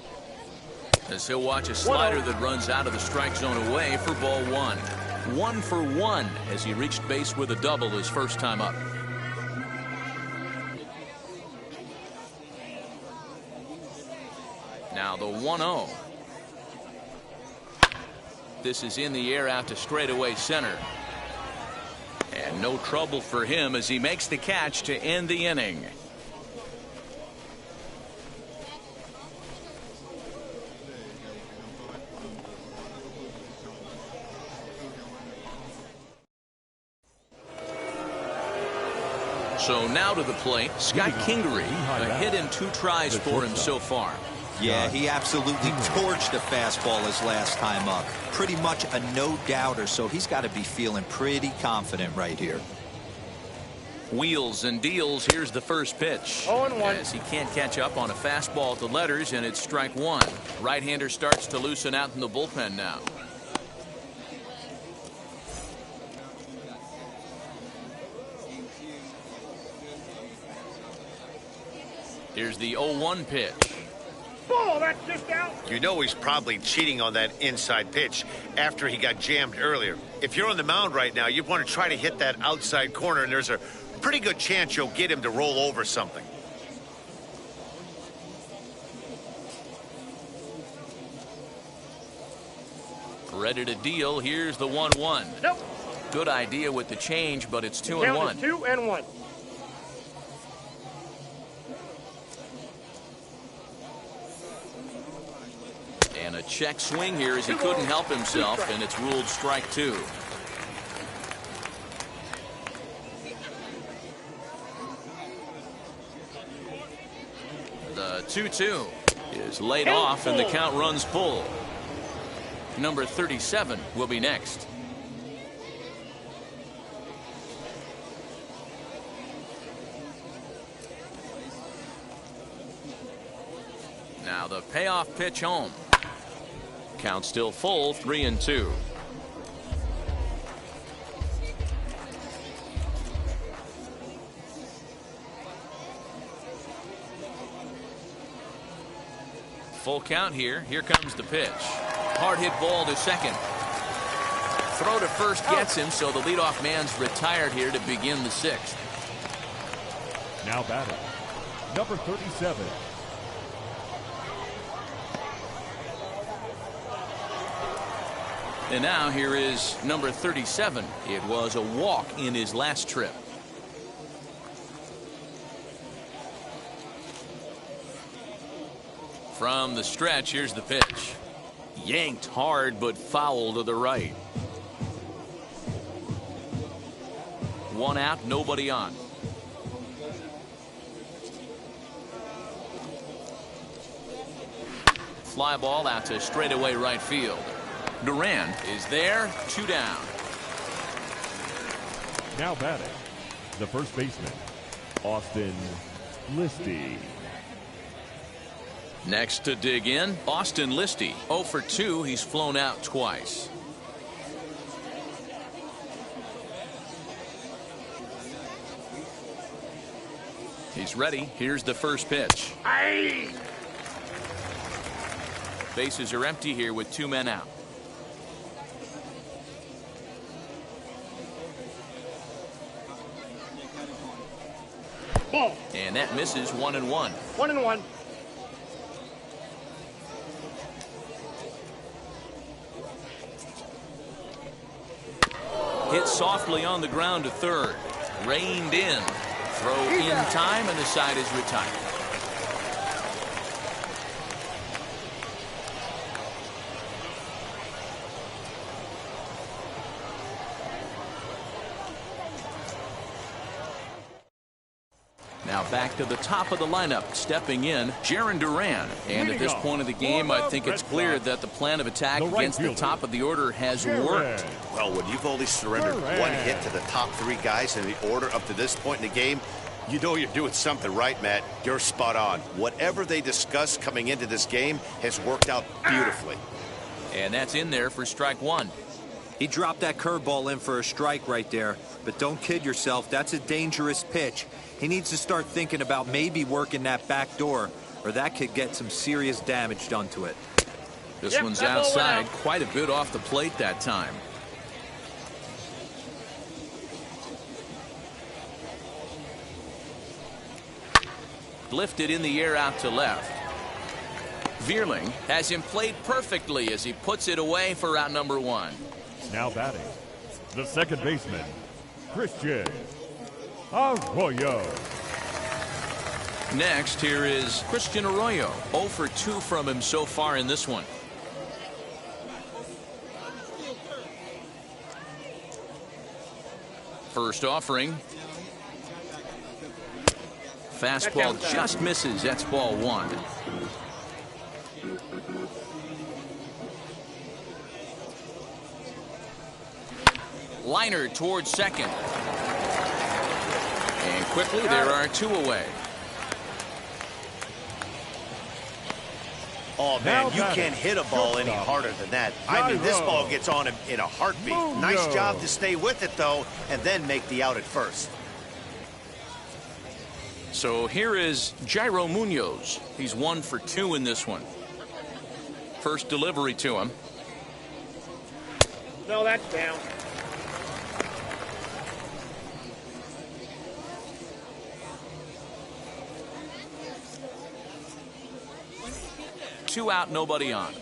As he'll watch a slider that runs out of the strike zone away for ball 1. 1 for 1 as he reached base with a double his first time up. Now the 1-0. This is in the air out to straightaway center. And no trouble for him as he makes the catch to end the inning. So now to the plate, Scott Kingery. A hit in 2 tries for him so far. Yeah, he absolutely torched the fastball his last time up. Pretty much a no-doubter, so he's got to be feeling pretty confident right here. Wheels and deals. Here's the first pitch. 0-1. As he can't catch up on a fastball at the letters, and it's strike 1. Right-hander starts to loosen out in the bullpen now. Here's the 0-1 pitch. Ball, that's just out. You know he's probably cheating on that inside pitch after he got jammed earlier. If you're on the mound right now, you want to try to hit that outside corner, and there's a pretty good chance you'll get him to roll over something. Ready to deal. Here's the 1-1. Nope. Good idea with the change, but it's 2-1. Count is 2-1. And a check swing here as he couldn't help himself, and it's ruled strike 2. The 2-2 is laid off, and the count runs full. Number 37 will be next. Now the payoff pitch home. Count still full, 3-2. Full count here. Here comes the pitch. Hard hit ball to second. Throw to first gets him, so the leadoff man's retired here to begin the 6th. Now batting, number 37. And now here is number 37. It was a walk in his last trip. From the stretch, here's the pitch. Yanked hard, but foul to the right. 1 out, nobody on. Fly ball out to straightaway right field. Duran is there, 2 down. Now batting, the first baseman, Austin Listy. Next to dig in, Austin Listy. 0 for 2. He's flown out twice. He's ready. Here's the first pitch. Aye. Bases are empty here with 2 men out. Ball. And that misses. 1-1. 1-1. Hit softly on the ground to third. Reined in. Throw in time, and the side is retired. Now back to the top of the lineup, stepping in, Jarren Duran. And at this point of the game, I think it's clear that the plan of attack against the top of the order has worked. Well, when you've only surrendered 1 hit to the top 3 guys in the order up to this point in the game, you know you're doing something right, Matt. You're spot on. Whatever they discussed coming into this game has worked out beautifully. And that's in there for strike 1. He dropped that curveball in for a strike right there. But don't kid yourself, that's a dangerous pitch. He needs to start thinking about maybe working that back door, or that could get some serious damage done to it. This one's outside, quite a bit off the plate that time. Lifted in the air out to left. Vearling has him played perfectly as he puts it away for out number 1. Now batting, the second baseman, Christian Arroyo. Next, here is Christian Arroyo. 0 for 2 from him so far in this one. First offering. Fastball just misses. That's ball one. Liner towards second. And quickly there are two away. Oh, man, you can't hit a ball any harder than that. I mean, this ball gets on him in a heartbeat. Nice job to stay with it, though, and then make the out at first. So here is Jairo Munoz. He's 1 for 2 in this one. First delivery to him. No, that's down. Two out, nobody on.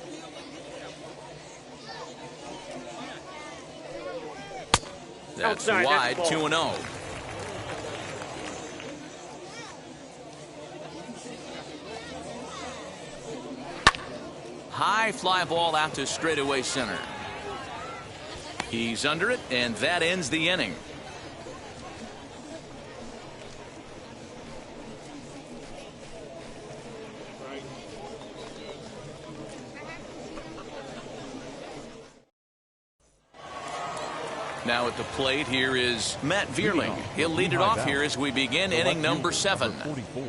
That's Outside, wide, that's 2-0. High fly ball out to straightaway center. He's under it, and that ends the inning. Now at the plate, here is Matt Vearling. He'll lead it off here as we begin inning number 7. 44,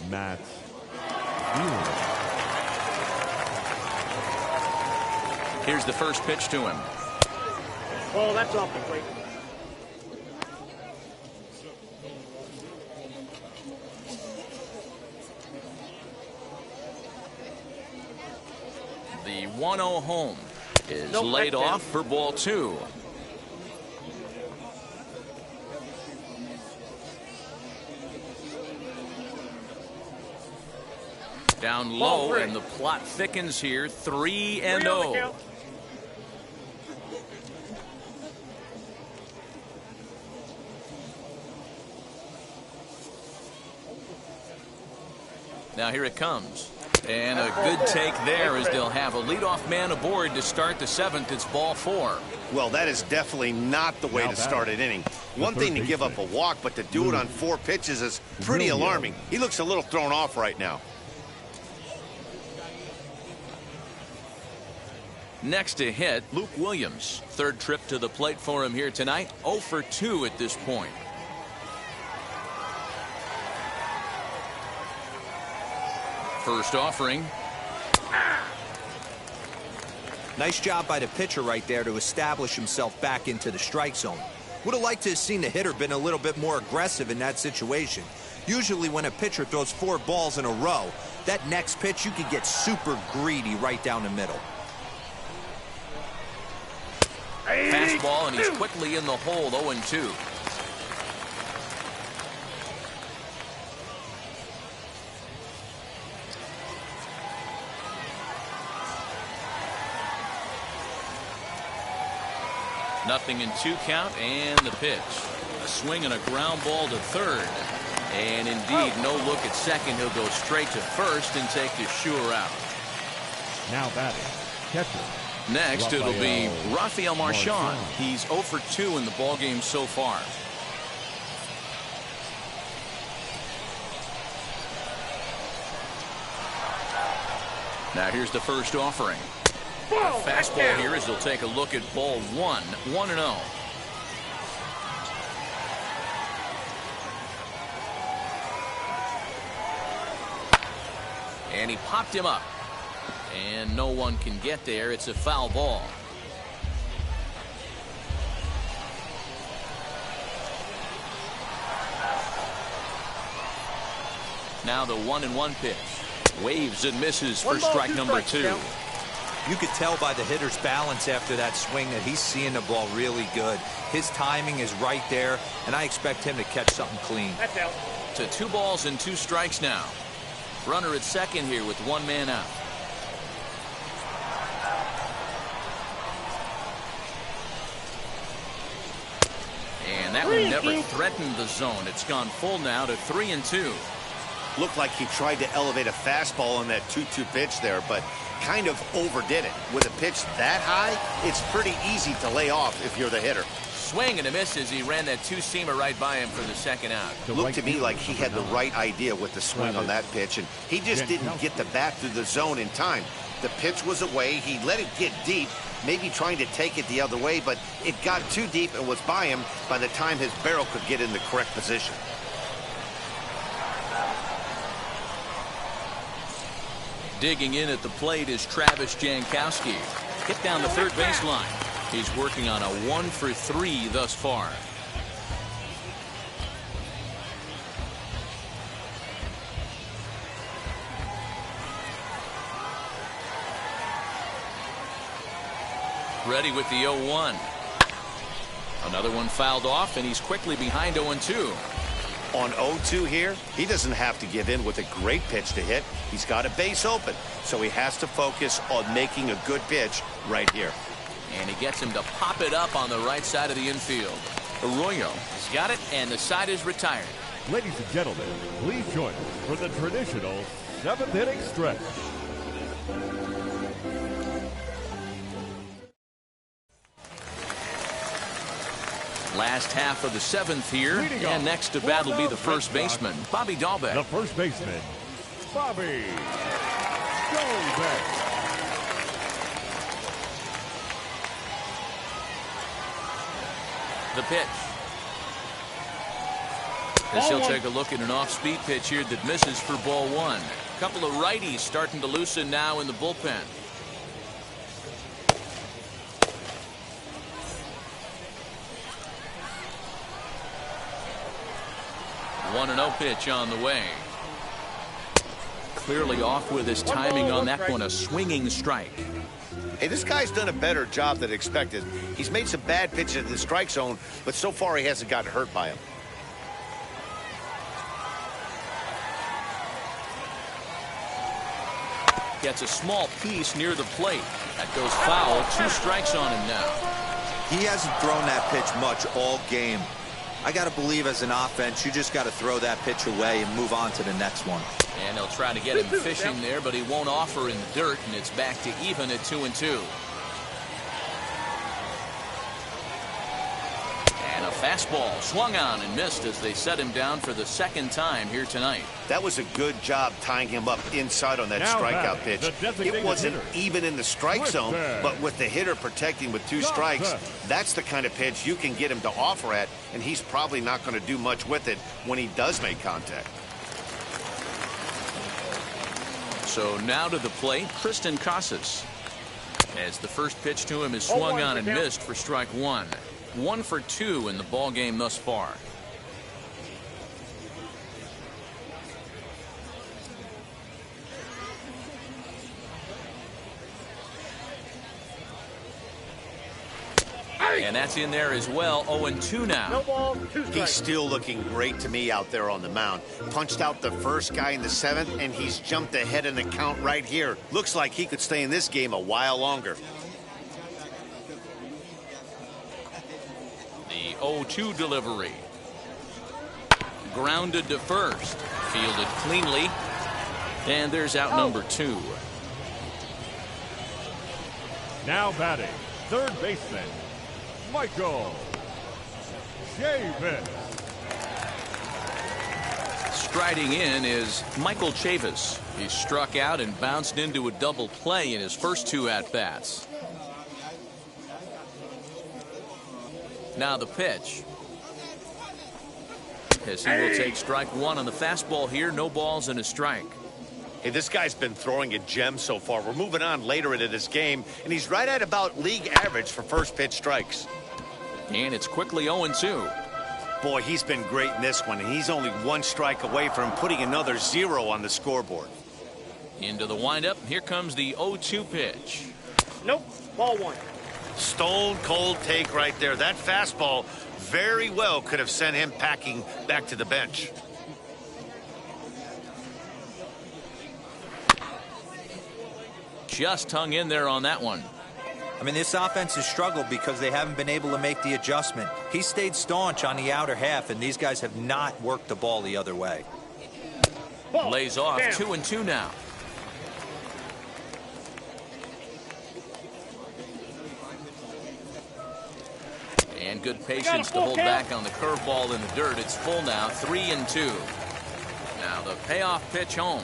Matt Vearling. Here's the first pitch to him. Oh, that's off the plate. The 1-0 home is laid off for ball 2. Down low, and the plot thickens here. 3-0. Now here it comes. And a good take there as they'll have a leadoff man aboard to start the 7th. It's ball 4. Well, that is definitely not the way to start an inning. One thing to give up a walk, but to do it on 4 pitches is pretty alarming. He looks a little thrown off right now. Next to hit, Luke Williams. Third trip to the plate for him here tonight. 0 for 2 at this point. First offering. Nice job by the pitcher right there to establish himself back into the strike zone. Would have liked to have seen the hitter been a little bit more aggressive in that situation. Usually when a pitcher throws 4 balls in a row, that next pitch you could get super greedy right down the middle. Fastball, and he's quickly in the hole. 0-2. Nothing in 2 count, and the pitch. A swing and a ground ball to third. And indeed, no look at second. He'll go straight to first and take the sure out. Now batting, catcher. Next, it'll be Rafael Marchand. He's 0 for 2 in the ballgame so far. Now here's the first offering. Fastball here as they'll take a look at ball 1. 1-0. And he popped him up. And no one can get there. It's a foul ball. Now the 1-1 pitch. Waves and misses for strike number 2. You could tell by the hitter's balance after that swing that he's seeing the ball really good. His timing is right there, and I expect him to catch something clean. That's out. To 2 balls and 2 strikes now. Runner at second here with 1 man out. And that one never threatened the zone. It's gone full now to 3-2. Looked like he tried to elevate a fastball on that 2-2 pitch there, but kind of overdid it. With a pitch that high, it's pretty easy to lay off if you're the hitter. swing and a miss as he ran that two-seamer right by him for the second out. Looked to me like he had the right idea with the swing on that pitch, and he just didn't get the bat through the zone in time. The pitch was away. He let it get deep, maybe trying to take it the other way, but it got too deep and was by him by the time his barrel could get in the correct position. Digging in at the plate is Travis Jankowski. Hit down the third baseline. He's working on a 1-for-3 thus far. Ready with the 0-1. Another one fouled off, and he's quickly behind 0-2. On 0-2 here, he doesn't have to give in with a great pitch to hit. He's got a base open, so he has to focus on making a good pitch right here. And he gets him to pop it up on the right side of the infield. Arroyo has got it, and the side is retired. Ladies and gentlemen, please join us for the traditional 7th inning stretch. Last half of the 7th here, and next to bat will be the first baseman, Bobby Dahlbeck. The first baseman, Bobby Dahlbeck. The pitch. As he'll take a look at an off-speed pitch here that misses for ball 1. A couple of righties starting to loosen now in the bullpen. 1-0 pitch on the way. Clearly off with his timing on that one, a swinging strike. Hey, this guy's done a better job than expected. He's made some bad pitches in the strike zone, but so far he hasn't gotten hurt by him. Gets a small piece near the plate. That goes foul. 2 strikes on him now. He hasn't thrown that pitch much all game. I got to believe as an offense, you just got to throw that pitch away and move on to the next one. And they'll try to get him fishing there, but he won't offer in the dirt, and it's back to even at 2-2. And a fastball swung on and missed as they set him down for the second time here tonight. That was a good job tying him up inside on that strikeout pitch. It wasn't even in the strike zone, but with the hitter protecting with 2 strikes, that's the kind of pitch you can get him to offer at, and he's probably not going to do much with it when he does make contact. So now to the plate, Tristan Casas. As the first pitch to him is swung on and missed for strike 1. 1 for 2 in the ball game thus far. And that's in there as well. 0-2 now. No ball, 2 strikes. He's still looking great to me out there on the mound. Punched out the first guy in the 7th, and he's jumped ahead in the count right here. Looks like he could stay in this game a while longer. The 0-2 delivery. Grounded to first. Fielded cleanly. And there's out number 2. Now batting, third baseman, Michael Chavis. Striding in is Michael Chavis. He struck out and bounced into a double play in his first 2 at-bats. Now the pitch. As he will take strike 1 on the fastball here. No balls and a strike. Hey, this guy's been throwing a gem so far. We're moving on later into this game, and he's right at about league average for first pitch strikes. And it's quickly 0-2. Boy, he's been great in this one, and he's only 1 strike away from putting another 0 on the scoreboard. Into the windup. Here comes the 0-2 pitch. Nope, ball 1. Stone cold take right there. That fastball very well could have sent him packing back to the bench. Just hung in there on that one. I mean, this offense has struggled because they haven't been able to make the adjustment. He stayed staunch on the outer half, and these guys have not worked the ball the other way. Lays off. 2-2 now. And good patience to hold back on the curveball in the dirt. It's full now, 3-2. Now the payoff pitch home.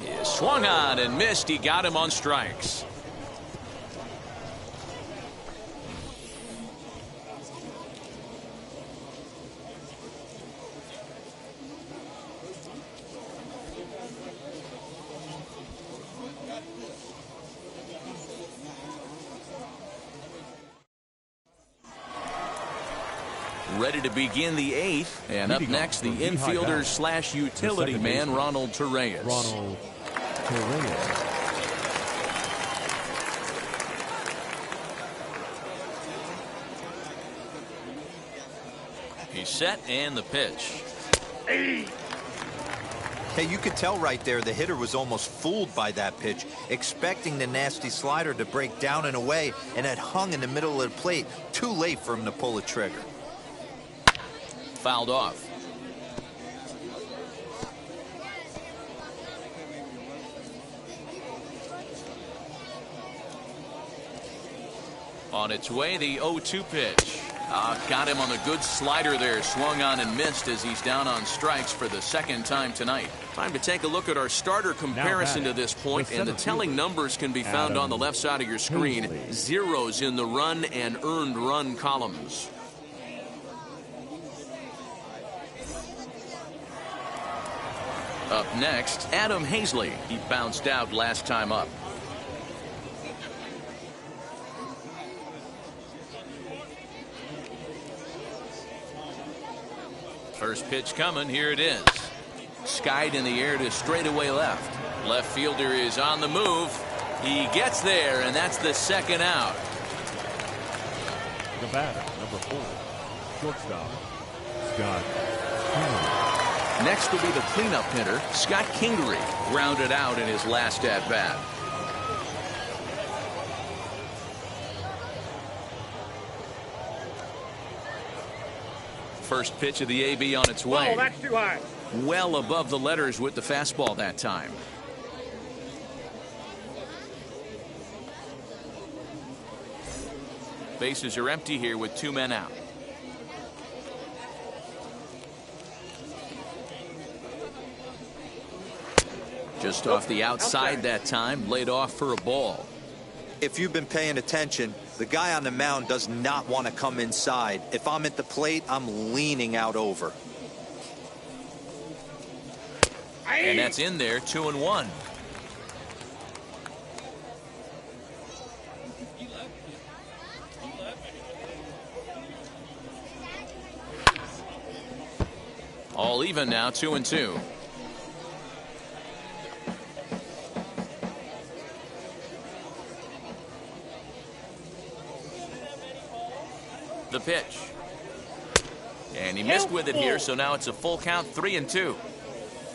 He swung on and missed. He got him on strikes. Ready to begin the 8th, and up next the infielder slash utility man Ronald Torreyes. He's set, and the pitch. Hey, you could tell right there the hitter was almost fooled by that pitch, expecting the nasty slider to break down and away, and had hung in the middle of the plate. Too late for him to pull a trigger. Fouled off. On its way, the 0-2 pitch. Got him on a good slider there. Swung on and missed as he's down on strikes for the second time tonight. Time to take a look at our starter comparison to this point, and the telling numbers can be found on the left side of your screen. Zeros in the run and earned run columns. Up next, Adam Hazley. He bounced out last time up. First pitch coming. Here it is. Skied in the air to straightaway left. Left fielder is on the move. He gets there, and that's the second out. The batter, number 4, shortstop, Scott Kingery. Next will be the cleanup hitter, Scott Kingery, grounded out in his last at-bat. First pitch of the AB on its way. Oh, that's too high. Well above the letters with the fastball that time. Bases are empty here with 2 men out. Just off the outside that time, laid off for a ball. If you've been paying attention, the guy on the mound does not want to come inside. If I'm at the plate, I'm leaning out over. And that's in there, 2-1. All even now, 2-2. The pitch. And he missed with it here, so now it's a full count, 3-2.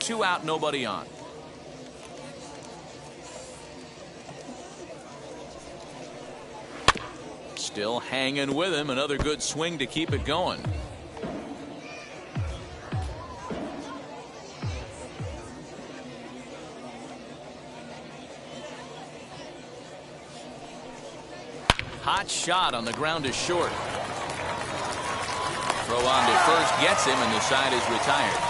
2 out, nobody on. Still hanging with him. Another good swing to keep it going. Hot shot on the ground is short. Throw on to first gets him, and the side is retired.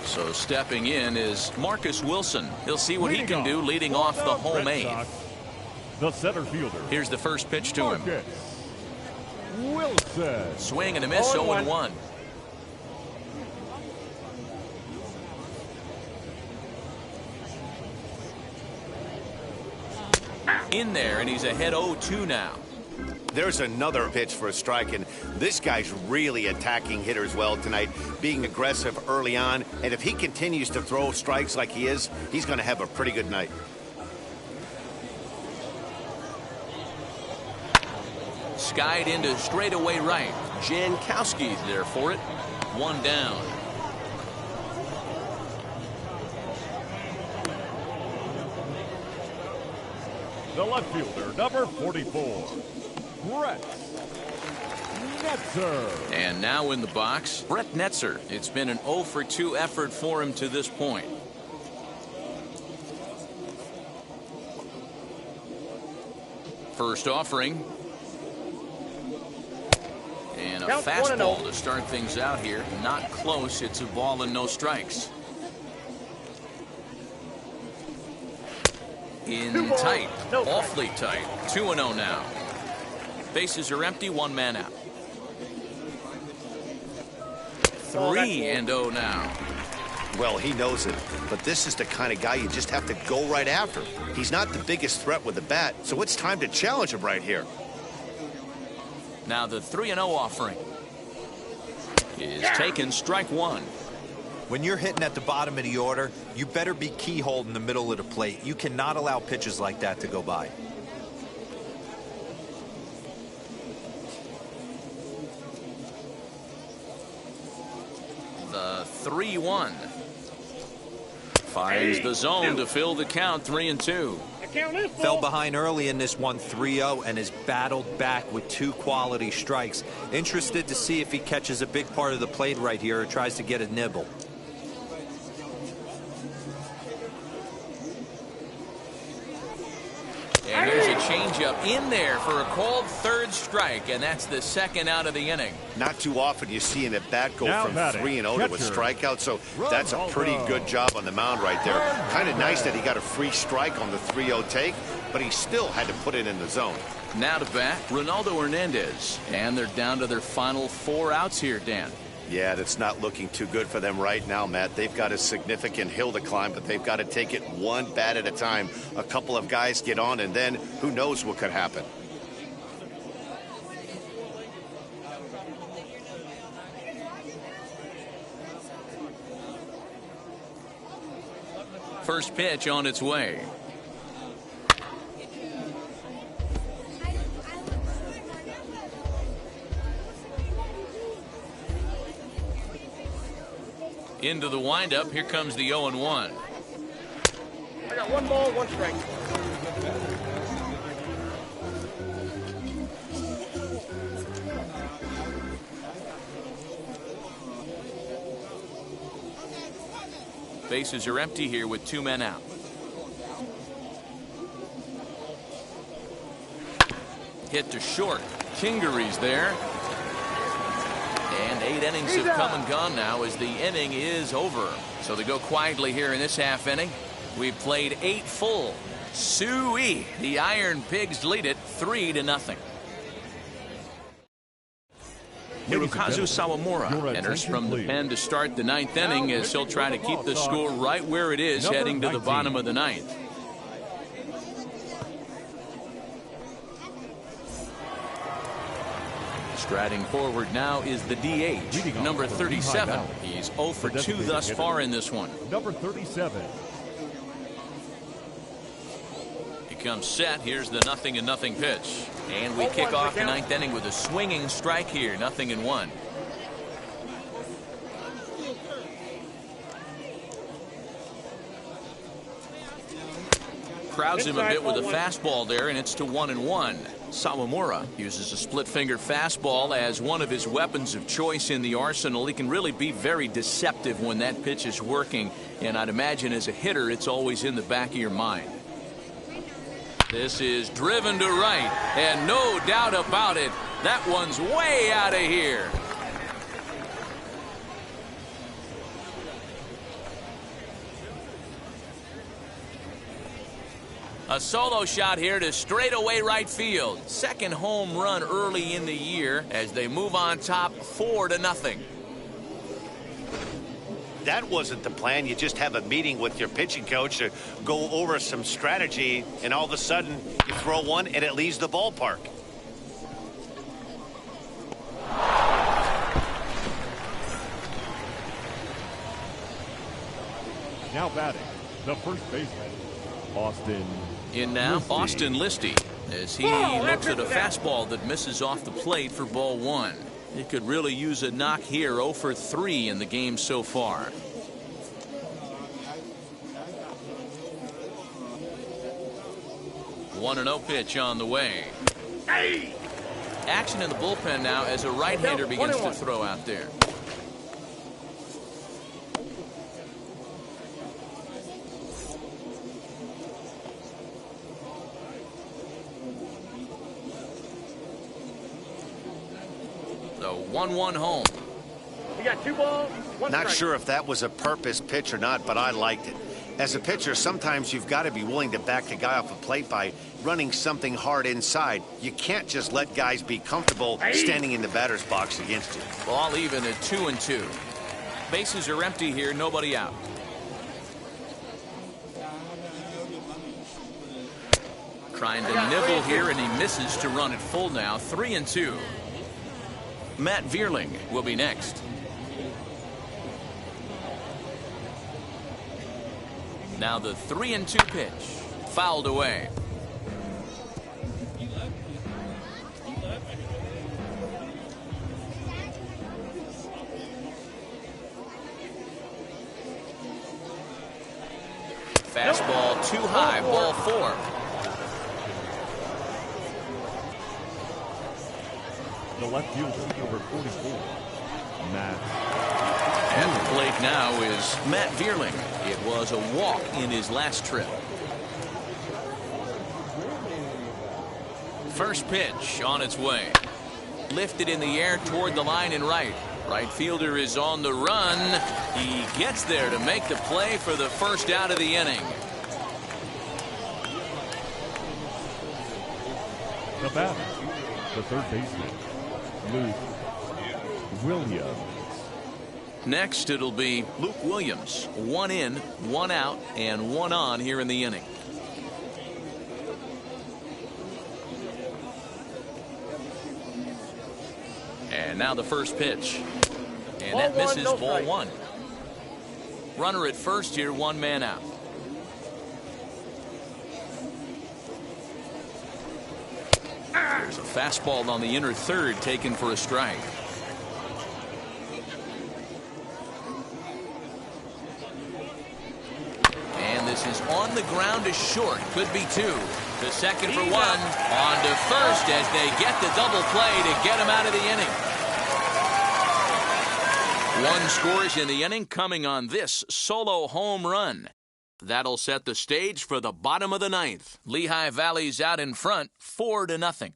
So stepping in is Marcus Wilson. He'll see what he can do leading off the home 8th. The center fielder. Here's the first pitch to him. Wilson. Swing and a miss, 0-1. In there, and he's ahead 0-2 now. There's another pitch for a strike, and this guy's really attacking hitters well tonight, being aggressive early on, and if he continues to throw strikes like he is, he's going to have a pretty good night. Skied into straightaway right. Jankowski's there for it. 1 down. The left fielder, number 44, Brett Netzer. And now in the box, Brett Netzer. It's been an 0 for 2 effort for him to this point. First offering. And a Count fastball to start things out here. Not close. It's a ball and no strikes. In tight. Awfully tight. 2-0 now. Bases are empty. One man out. 3-0 now. Well, he knows it, but this is the kind of guy you just have to go right after. He's not the biggest threat with the bat, so it's time to challenge him right here. Now the 3-0 offering is taken. Strike one. When you're hitting at the bottom of the order, you better be keyholed in the middle of the plate. You cannot allow pitches like that to go by. The 3-1 finds the zone to fill the count. 3-2. Fell behind early in this one, 3-0, and has battled back with 2 quality strikes. Interested to see if he catches a big part of the plate right here or tries to get a nibble. And there's a changeup in there for a called third strike, and that's the second out of the inning. Not too often you see an at-bat go Now from batting, 3-0 to a catcher, strikeout, so that's a pretty good job on the mound right there. Kind of nice that he got a free strike on the 3-0 take, but he still had to put it in the zone. Now to bat, Ronaldo Hernandez. And they're down to their final 4 outs here, Dan. Yeah, that's not looking too good for them right now, Matt. They've got a significant hill to climb, but they've got to take it one bat at a time. A couple of guys get on, and then who knows what could happen. First pitch on its way. Into the windup. Here comes the 0-1. I got 1 ball, 1 strike. Bases are empty here with 2 men out. Hit to short. Kingery's there. And 8 innings have come and gone now as the inning is over. So they go quietly here in this half inning. We've played 8 full. Sue-ee. The Ironpigs lead it 3-0. Hirokazu Sawamura enters from the pen to start the 9th inning as he'll try to keep the score right where it is heading to the bottom of the 9th. Striding forward now is the DH, number 37. He's 0 for 2 thus far in this one. Number 37. He comes set. Here's the 0-0 pitch. And we kick off the 9th inning with a swinging strike here. 0-1. Crowds him a bit with a fastball there, and it's to 1-1. Sawamura uses a split finger fastball as one of his weapons of choice in the arsenal. He can really be very deceptive when that pitch is working, and I'd imagine as a hitter it's always in the back of your mind. This is driven to right, and no doubt about it, that one's way out of here. A solo shot here to straightaway right field. Second home run early in the year as they move on top 4-0. That wasn't the plan. You just have a meeting with your pitching coach to go over some strategy, and all of a sudden you throw one and it leaves the ballpark. Now batting, the first baseman, Austin. In now, Listy. Austin Listy, as he looks at a fastball that misses off the plate for ball 1. He could really use a knock here. 0 for 3 in the game so far. The 1-0 pitch on the way. Action in the bullpen now as a right-hander begins to throw out there. The 1-1 home. We got 2 balls, 1 strike. Not sure if that was a purpose pitch or not, but I liked it. As a pitcher, sometimes you've got to be willing to back the guy off a plate by running something hard inside. You can't just let guys be comfortable standing in the batter's box against you. Ball even at 2-2. Bases are empty here, nobody out. Trying to nibble here, and he misses to run it full now. 3-2. Matt Vearling will be next. Now the 3-2 pitch. Fouled away. Fastball too high. Ball 4. The left fielder, number 44, Matt. At the plate now is Matt Vearling. It was a walk in his last trip. First pitch on its way. Lifted in the air toward the line and right. Right fielder is on the run. He gets there to make the play for the first out of the inning. The batter, the third baseman, Luke Williams. Next, it'll be Luke Williams. 1 in, 1 out, and 1 on here in the inning. And now the first pitch. And that misses. Ball 1. Runner at first here, 1 man out. There's a fastball on the inner third taken for a strike. And this is on the ground to short. Could be 2. To second for 1. On to first as they get the double play to get him out of the inning. 1 scores in the inning coming on this solo home run. That'll set the stage for the bottom of the 9th. Lehigh Valley's out in front, 4-0.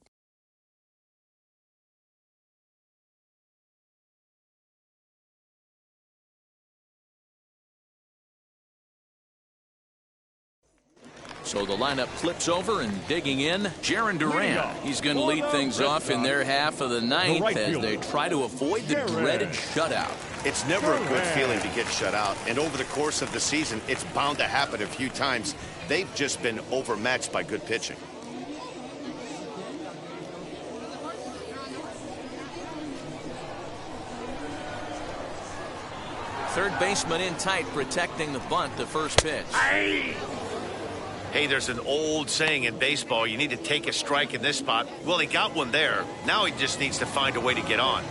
So the lineup flips over, and digging in, Jaron Duran. He's going to lead things off in their half of the 9th as they try to avoid the dreaded shutout. It's never a good feeling to get shut out, and over the course of the season, it's bound to happen a few times. They've just been overmatched by good pitching. Third baseman in tight, protecting the bunt, the first pitch. Hey, there's an old saying in baseball, you need to take a strike in this spot. Well, he got one there. Now he just needs to find a way to get on.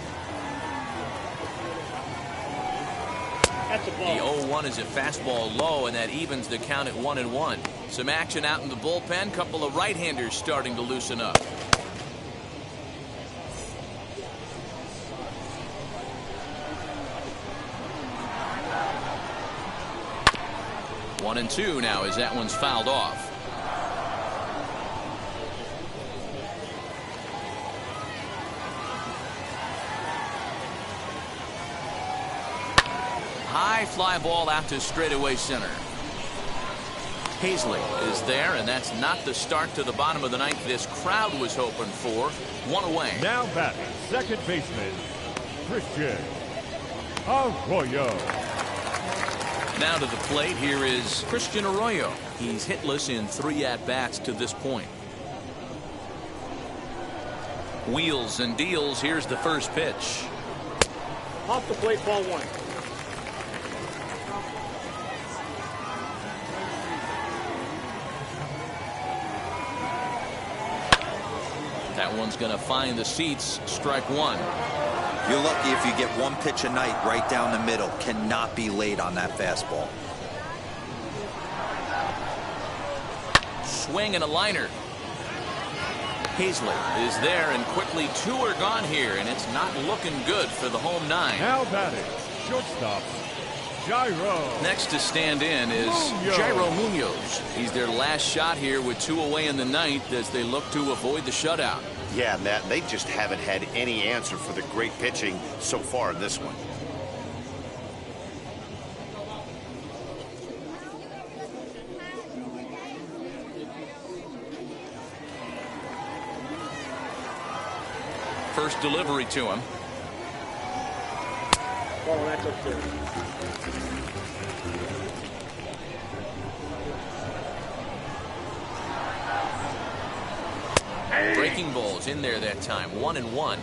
That's a ball. The 0-1 is a fastball low, and that evens the count at 1-1. Some action out in the bullpen. Couple of right-handers starting to loosen up. One and 2 now as that one's fouled off. High fly ball out to straightaway center. Hazley is there, and that's not the start to the bottom of the 9th this crowd was hoping for. 1 away. Now batting, second baseman, Christian Arroyo. Now to the plate, here is Christian Arroyo. He's hitless in 3 at-bats to this point. Wheels and deals. Here's the first pitch. Off the plate, ball 1. That one's going to find the seats. Strike 1. You're lucky if you get 1 pitch a night right down the middle. Cannot be late on that fastball. Swing and a liner. Hazley is there, and quickly 2 are gone here, and it's not looking good for the home 9. Now batting, shortstop, Jairo. Next to stand in is Jairo Munoz. He's their last shot here with 2 away in the 9th as they look to avoid the shutout. Yeah, Matt, they just haven't had any answer for the great pitching so far in this one. First delivery to him. Oh, that's upstairs. Breaking balls in there that time. 1-1.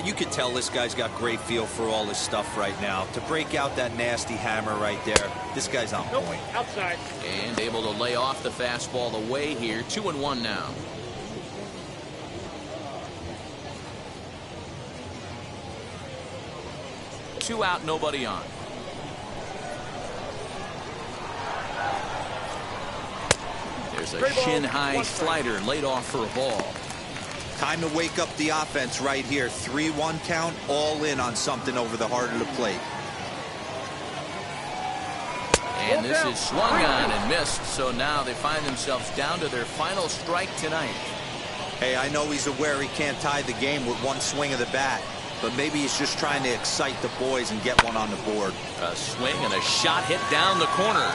You could tell this guy's got great feel for all this stuff right now. To break out that nasty hammer right there, this guy's on point. Outside. And able to lay off the fastball away here. 2-1 now. Two out, nobody on. There's a shin-high slider laid off for a ball. Time to wake up the offense right here. 3-1 count, all in on something over the heart of the plate. And this is swung on and missed, so now they find themselves down to their final strike tonight. Hey, I know he's aware he can't tie the game with one swing of the bat, but maybe he's just trying to excite the boys and get one on the board. A swing and a shot hit down the corner.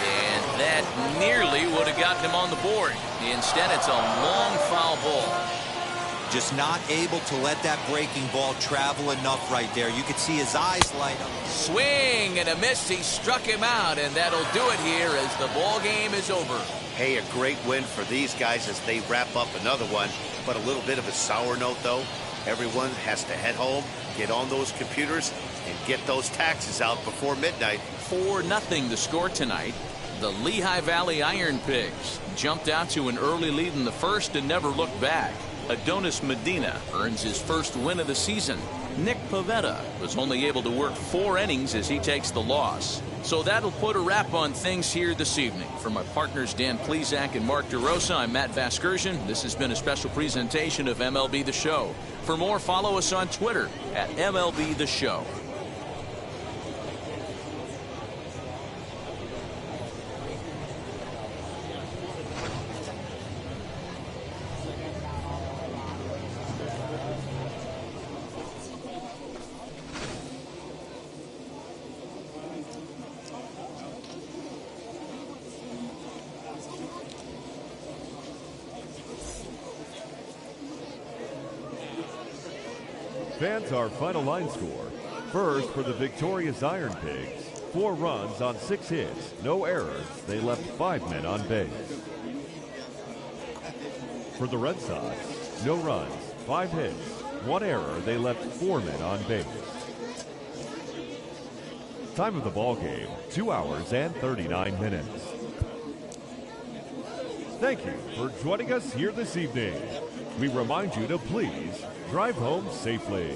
And that nearly would have gotten him on the board. Instead, it's a long foul ball. Just not able to let that breaking ball travel enough right there. You could see his eyes light up. Swing and a miss. He struck him out, and that'll do it here as the ball game is over. Hey, a great win for these guys as they wrap up another one. But a little bit of a sour note, though. Everyone has to head home, get on those computers, and get those taxes out before midnight. 4-0 the score tonight. The Lehigh Valley Ironpigs jumped out to an early lead in the first and never looked back. Adonis Medina earns his first win of the season. Nick Pavetta was only able to work 4 innings as he takes the loss. So that'll put a wrap on things here this evening. For my partners Dan Plesac and Mark DeRosa, I'm Matt Vasgersian. This has been a special presentation of MLB The Show. For more, follow us on Twitter at MLB The Show. Fans, our final line score. First, for the victorious Ironpigs, 4 runs on 6 hits, no errors. They left 5 men on base. For the Red Sox, no runs, 5 hits, 1 error. They left 4 men on base. Time of the ball game, 2 hours and 39 minutes. Thank you for joining us here this evening. We remind you to please drive home safely.